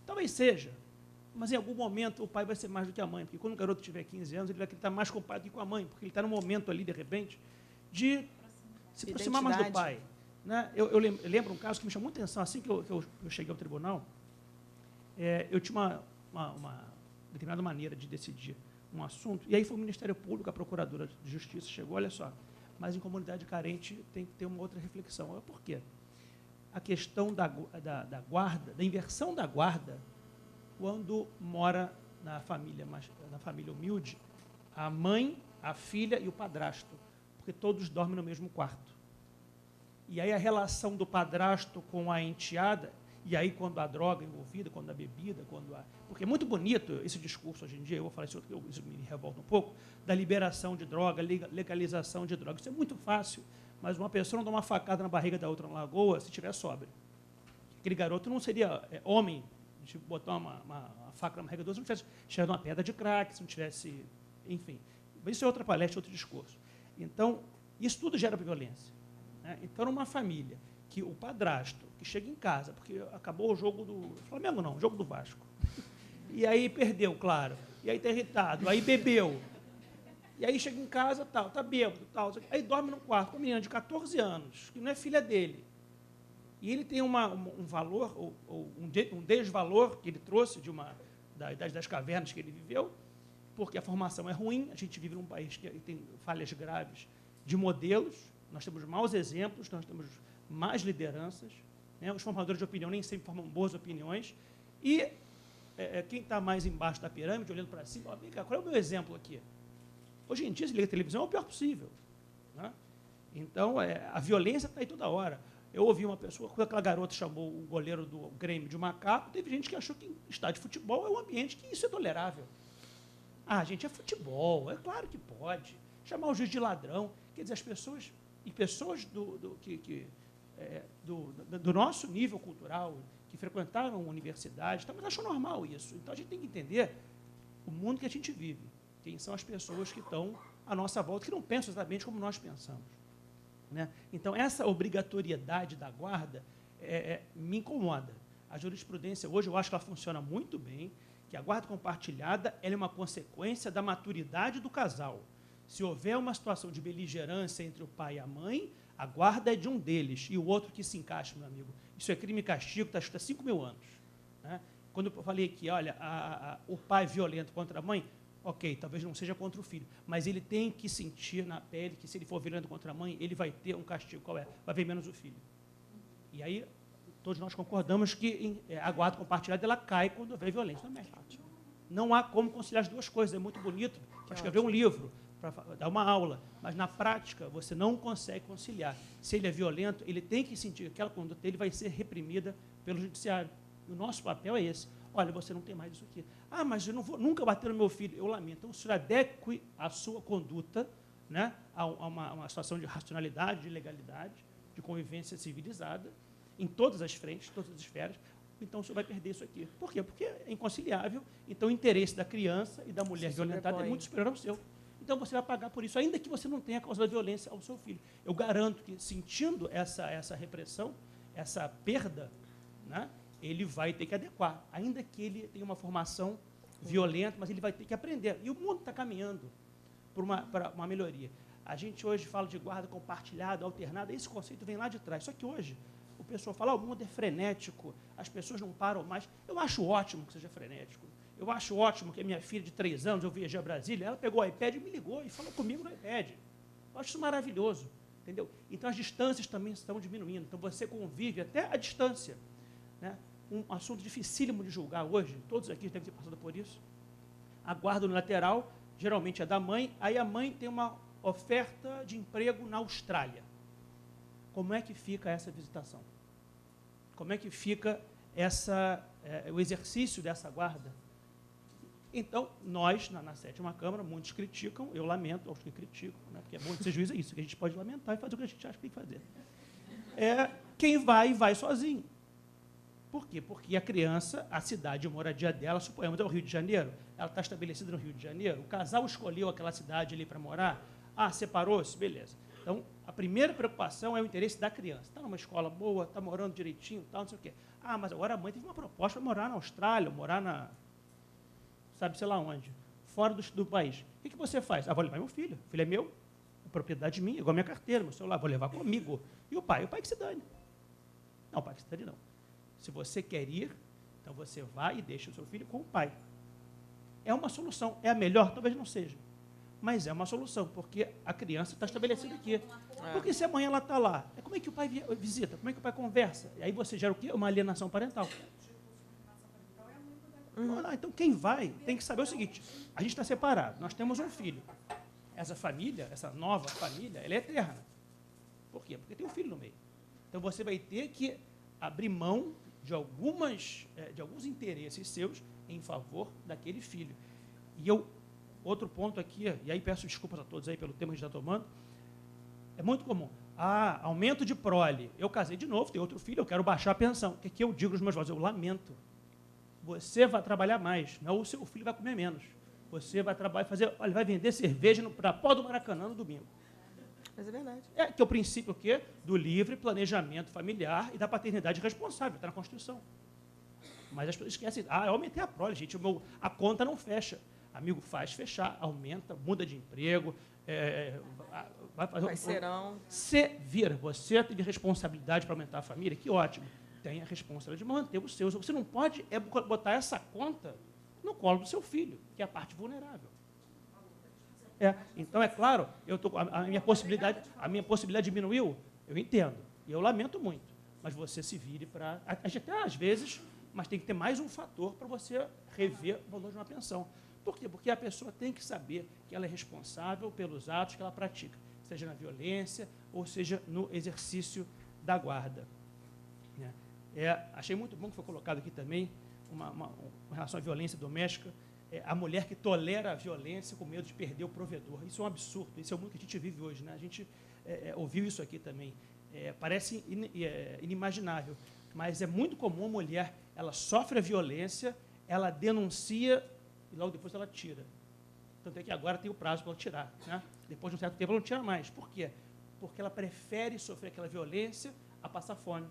Talvez seja, mas em algum momento o pai vai ser mais do que a mãe, porque quando o garoto tiver 15 anos, ele vai estar mais com o pai do que com a mãe, porque ele está no momento ali, de repente, de se aproximar mais do pai. Né? Eu lembro um caso que me chamou muita atenção, assim que eu cheguei ao tribunal, eu tinha uma determinada maneira de decidir um assunto, e aí foi o Ministério Público, a Procuradora de Justiça, chegou, olha só, mas em comunidade carente tem que ter uma outra reflexão. Por quê? A questão da guarda, da inversão da guarda, quando mora na família humilde, a mãe, a filha e o padrasto, porque todos dormem no mesmo quarto. E aí a relação do padrasto com a enteada, e aí quando a droga é envolvida, quando a bebida, porque é muito bonito esse discurso hoje em dia, eu vou falar isso me revolta um pouco, da liberação de droga, legalização de droga. Isso é muito fácil, mas uma pessoa não dá uma facada na barriga da outra na lagoa se estiver sóbrio. Aquele garoto não seria homem de botar uma faca na barriga do outro se não tivesse cheirado uma pedra de crack, se não tivesse... Enfim, isso é outra palestra, outro discurso. Então, isso tudo gera violência. Né? Então, numa família que o padrasto, que chega em casa, porque acabou o jogo do Flamengo, não, o jogo do Vasco. E aí perdeu, claro. E aí está irritado, aí bebeu. E aí chega em casa, tá bêbado, aí dorme no quarto com uma menina de 14 anos, que não é filha dele. E ele tem um valor, ou um desvalor que ele trouxe da Idade das Cavernas que ele viveu, porque a formação é ruim, a gente vive num país que tem falhas graves de modelos, nós temos maus exemplos, nós temos más lideranças, né? Os formadores de opinião nem sempre formam boas opiniões, e quem está mais embaixo da pirâmide, olhando para cima, qual é o meu exemplo aqui? Hoje em dia, se liga a televisão, é o pior possível. Né? Então, a violência está aí toda hora. Eu ouvi uma pessoa, quando aquela garota chamou o goleiro do Grêmio de macaco, teve gente que achou que estádio de futebol é um ambiente que isso é tolerável. Ah, gente, é futebol, é claro que pode. Chamar o juiz de ladrão. Quer dizer, as pessoas, e pessoas do nosso nível cultural, que frequentaram a universidade, mas acham normal isso. Então, a gente tem que entender o mundo que a gente vive. Quem são as pessoas que estão à nossa volta, que não pensam exatamente como nós pensamos. Né? Então, essa obrigatoriedade da guarda me incomoda. A jurisprudência hoje, eu acho que ela funciona muito bem, que a guarda compartilhada ela é uma consequência da maturidade do casal. Se houver uma situação de beligerância entre o pai e a mãe, a guarda é de um deles, e o outro que se encaixa, meu amigo. Isso é crime e castigo, está escrito há 5.000 anos. Né? Quando eu falei aqui, olha, o pai violento contra a mãe, ok, talvez não seja contra o filho, mas ele tem que sentir na pele que se ele for violento contra a mãe, ele vai ter um castigo. Qual é? Vai ver menos o filho. E aí, todos nós concordamos que a guarda compartilhada ela cai quando houver violência doméstica. Não há como conciliar as duas coisas. É muito bonito para escrever um livro, para dar uma aula, mas na prática você não consegue conciliar. Se ele é violento, ele tem que sentir que aquela conduta dele vai ser reprimida pelo judiciário. E o nosso papel é esse. Olha, você não tem mais isso aqui. Ah, mas eu não vou nunca bater no meu filho. Eu lamento. Então, o senhor adeque a sua conduta, né, a uma situação de racionalidade, de legalidade, de convivência civilizada, em todas as frentes, todas as esferas. Então, o senhor vai perder isso aqui. Por quê? Porque é inconciliável. Então, o interesse da criança e da mulher violentada é muito superior ao seu. Então, você vai pagar por isso, ainda que você não tenha causado violência ao seu filho. Eu garanto que, sentindo essa repressão, essa perda, né, ele vai ter que adequar, ainda que ele tenha uma formação violenta, mas ele vai ter que aprender. E o mundo está caminhando para uma melhoria. A gente hoje fala de guarda compartilhada, alternada, esse conceito vem lá de trás. Só que hoje, o pessoal fala, o mundo é frenético, as pessoas não param mais. Eu acho ótimo que seja frenético. Eu acho ótimo que a minha filha de 3 anos, eu viajei a Brasília, ela pegou o iPad e me ligou e falou comigo no iPad. Eu acho isso maravilhoso, entendeu? Então, as distâncias também estão diminuindo. Então, você convive até a distância. Né? Um assunto dificílimo de julgar hoje, todos aqui devem ter passado por isso. A guarda unilateral, geralmente é da mãe, aí a mãe tem uma oferta de emprego na Austrália. Como é que fica essa visitação? Como é que fica o exercício dessa guarda? Então, nós, na 7ª Câmara, muitos criticam, eu lamento aos que criticam, né, porque é bom de ser juiz, é isso, que a gente pode lamentar e fazer o que a gente acha que tem que fazer. Quem vai, vai sozinho. Por quê? Porque a criança, a cidade de moradia dela, suponhamos, é o Rio de Janeiro, ela está estabelecida no Rio de Janeiro, o casal escolheu aquela cidade ali para morar, separou-se, beleza. Então, a primeira preocupação é o interesse da criança. Está numa escola boa, está morando direitinho, tal, não sei o quê. Mas agora a mãe teve uma proposta para morar na Austrália, morar sabe, sei lá onde, fora do país. O que você faz? Vou levar meu filho. O filho é meu, é propriedade minha, igual a minha carteira, meu celular, vou levar comigo. E o pai? O pai que se dane. Não, o pai que se dane não. Se você quer ir, então você vai e deixa o seu filho com o pai. É uma solução. É a melhor? Talvez não seja. Mas é uma solução, porque a criança está estabelecida aqui. Porque se amanhã ela está lá, como é que o pai visita? Como é que o pai conversa? E aí você gera o quê? Uma alienação parental. Então quem vai tem que saber o seguinte, a gente está separado, nós temos um filho. Essa família, essa nova família, ela é eterna. Por quê? Porque tem um filho no meio. Então você vai ter que abrir mão de alguns interesses seus em favor daquele filho. E outro ponto aqui, e aí peço desculpas a todos aí pelo tema que a gente está tomando, é muito comum. Aumento de prole. Eu casei de novo, tenho outro filho, eu quero baixar a pensão. O que eu digo aos meus avós? Eu lamento. Você vai trabalhar mais, não o seu filho vai comer menos. Você vai trabalhar, vai vender cerveja para pó do Maracanã no domingo. Mas é verdade. Que é o princípio do livre planejamento familiar e da paternidade responsável, está na Constituição. Mas as pessoas esquecem, eu aumentei a prole, gente, a conta não fecha. Amigo, faz fechar, aumenta, muda de emprego, vai fazer... Parceirão. Você vira, você teve responsabilidade para aumentar a família, que ótimo. Tem a responsabilidade de manter os seus. Você não pode botar essa conta no colo do seu filho, que é a parte vulnerável. Então, é claro, a minha possibilidade diminuiu, eu entendo, e eu lamento muito, mas você se vire para... Até às vezes, mas tem que ter mais um fator para você rever o valor de uma pensão. Por quê? Porque a pessoa tem que saber que ela é responsável pelos atos que ela pratica, seja na violência ou seja no exercício da guarda. Achei muito bom que foi colocado aqui também, com relação à violência doméstica, a mulher que tolera a violência com medo de perder o provedor. Isso é um absurdo, isso é o mundo que a gente vive hoje. Né? A gente ouviu isso aqui também. Parece inimaginável, mas é muito comum a mulher, ela sofre a violência, ela denuncia e logo depois ela tira. Tanto é que agora tem o prazo para ela tirar. Né? Depois de um certo tempo ela não tira mais. Por quê? Porque ela prefere sofrer aquela violência a passar fome.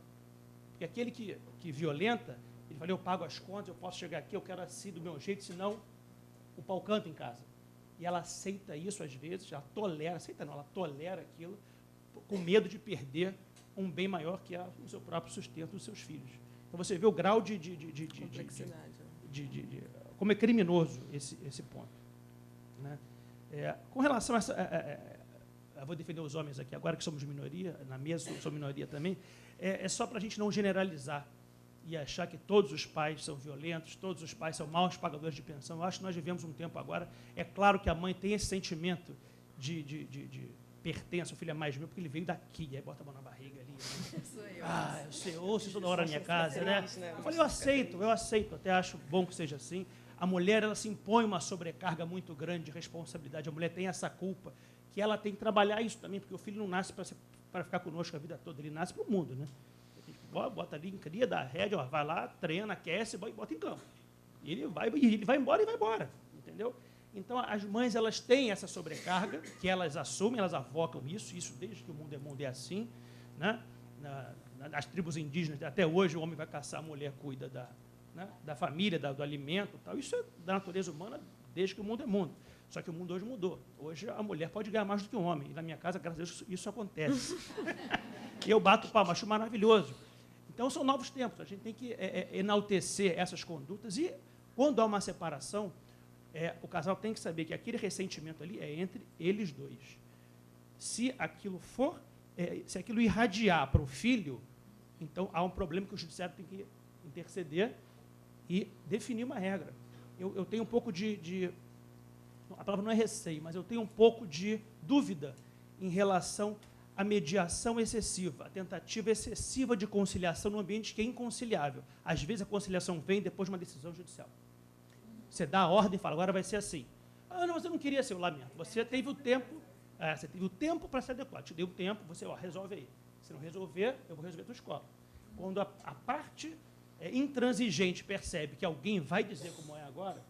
Porque aquele que violenta, ele fala, eu pago as contas, eu posso chegar aqui, eu quero assim do meu jeito, senão o pau canta em casa. E ela aceita isso às vezes, ela tolera aquilo, com medo de perder um bem maior que é o seu próprio sustento dos seus filhos. Então você vê o grau de como é criminoso esse ponto. Né? Com relação a eu vou defender os homens aqui, agora que somos minoria, na mesa sou minoria também, só para a gente não generalizar e achar que todos os pais são violentos, todos os pais são maus pagadores de pensão. Eu acho que nós vivemos um tempo agora, é claro que a mãe tem esse sentimento de pertença, o filho é mais meu, porque ele veio daqui, aí bota a mão na barriga ali. Né? Eu ouço toda hora na minha casa, né? Eu falei, eu aceito, até acho bom que seja assim. A mulher, ela se impõe uma sobrecarga muito grande de responsabilidade, a mulher tem essa culpa, que ela tem que trabalhar isso também, porque o filho não nasce para ficar conosco a vida toda, ele nasce para o mundo, né? Bota ali, cria, dá rédea, vai lá, treina, aquece, bota em campo. E ele vai embora e vai embora, entendeu? Então, as mães, elas têm essa sobrecarga, que elas assumem, elas avocam isso desde que o mundo é assim, né? Nas tribos indígenas, até hoje, o homem vai caçar, a mulher cuida da família, do alimento, tal. Isso é da natureza humana desde que o mundo é mundo. Só que o mundo hoje mudou. Hoje a mulher pode ganhar mais do que o homem. E na minha casa, graças a Deus, isso acontece. E eu bato palma, acho maravilhoso. Então, são novos tempos. A gente tem que enaltecer essas condutas. E, quando há uma separação, o casal tem que saber que aquele ressentimento ali é entre eles dois. Se aquilo irradiar para o filho, então há um problema que o judiciário tem que interceder e definir uma regra. Eu tenho um pouco a palavra não é receio, mas eu tenho um pouco de dúvida em relação à mediação excessiva, a tentativa excessiva de conciliação num ambiente que é inconciliável. Às vezes a conciliação vem depois de uma decisão judicial. Você dá a ordem e fala, agora vai ser assim. Não, você não queria ser, eu lamento. Você teve o tempo para se adequar. Te dei o tempo, você resolve aí. Se não resolver, eu vou resolver a tua escola. Quando a parte intransigente percebe que alguém vai dizer como é agora,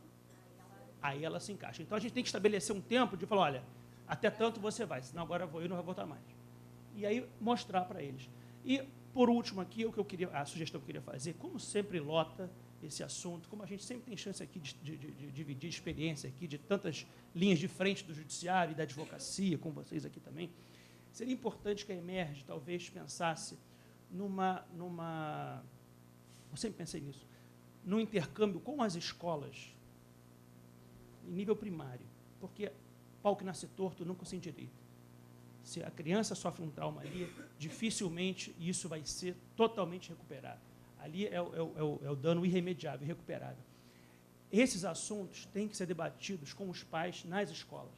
aí ela se encaixa. Então, a gente tem que estabelecer um tempo de falar, olha, até tanto você vai, senão agora eu não vou voltar mais. E aí, mostrar para eles. E, por último aqui, a sugestão que eu queria fazer, como sempre lota esse assunto, como a gente sempre tem chance aqui de dividir experiência aqui, de tantas linhas de frente do judiciário e da advocacia, com vocês aqui também, seria importante que a Emerge talvez pensasse eu sempre pensei nisso, no intercâmbio com as escolas, em nível primário, porque pau que nasce torto nunca se endireita. Se a criança sofre um trauma ali, dificilmente isso vai ser totalmente recuperado. Ali é o dano irremediável, irrecuperável. Esses assuntos têm que ser debatidos com os pais nas escolas.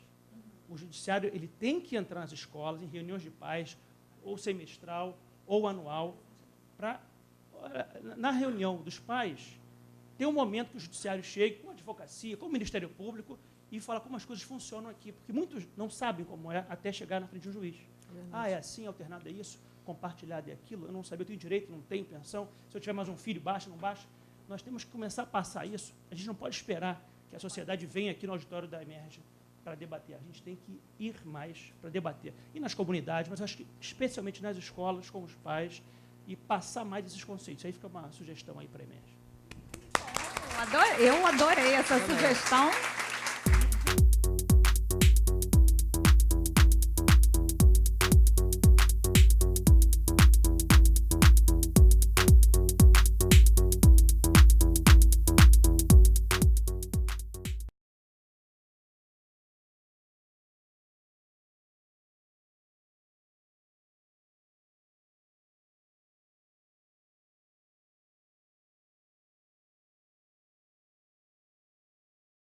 O judiciário ele tem que entrar nas escolas, em reuniões de pais, ou semestral, ou anual, para, na reunião dos pais, ter um momento que o judiciário chegue com a advocacia, com o Ministério Público, e fala como as coisas funcionam aqui, porque muitos não sabem como é até chegar na frente de um juiz. É assim, alternado é isso, compartilhado é aquilo, eu não sabia, eu tenho direito, não tenho pensão, se eu tiver mais um filho, baixa, não baixa. Nós temos que começar a passar isso, a gente não pode esperar que a sociedade venha aqui no auditório da Emerge para debater, a gente tem que ir mais para debater. E nas comunidades, mas acho que especialmente nas escolas, com os pais, e passar mais esses conceitos. Aí fica uma sugestão aí para a Emerge. Eu adorei essa sugestão.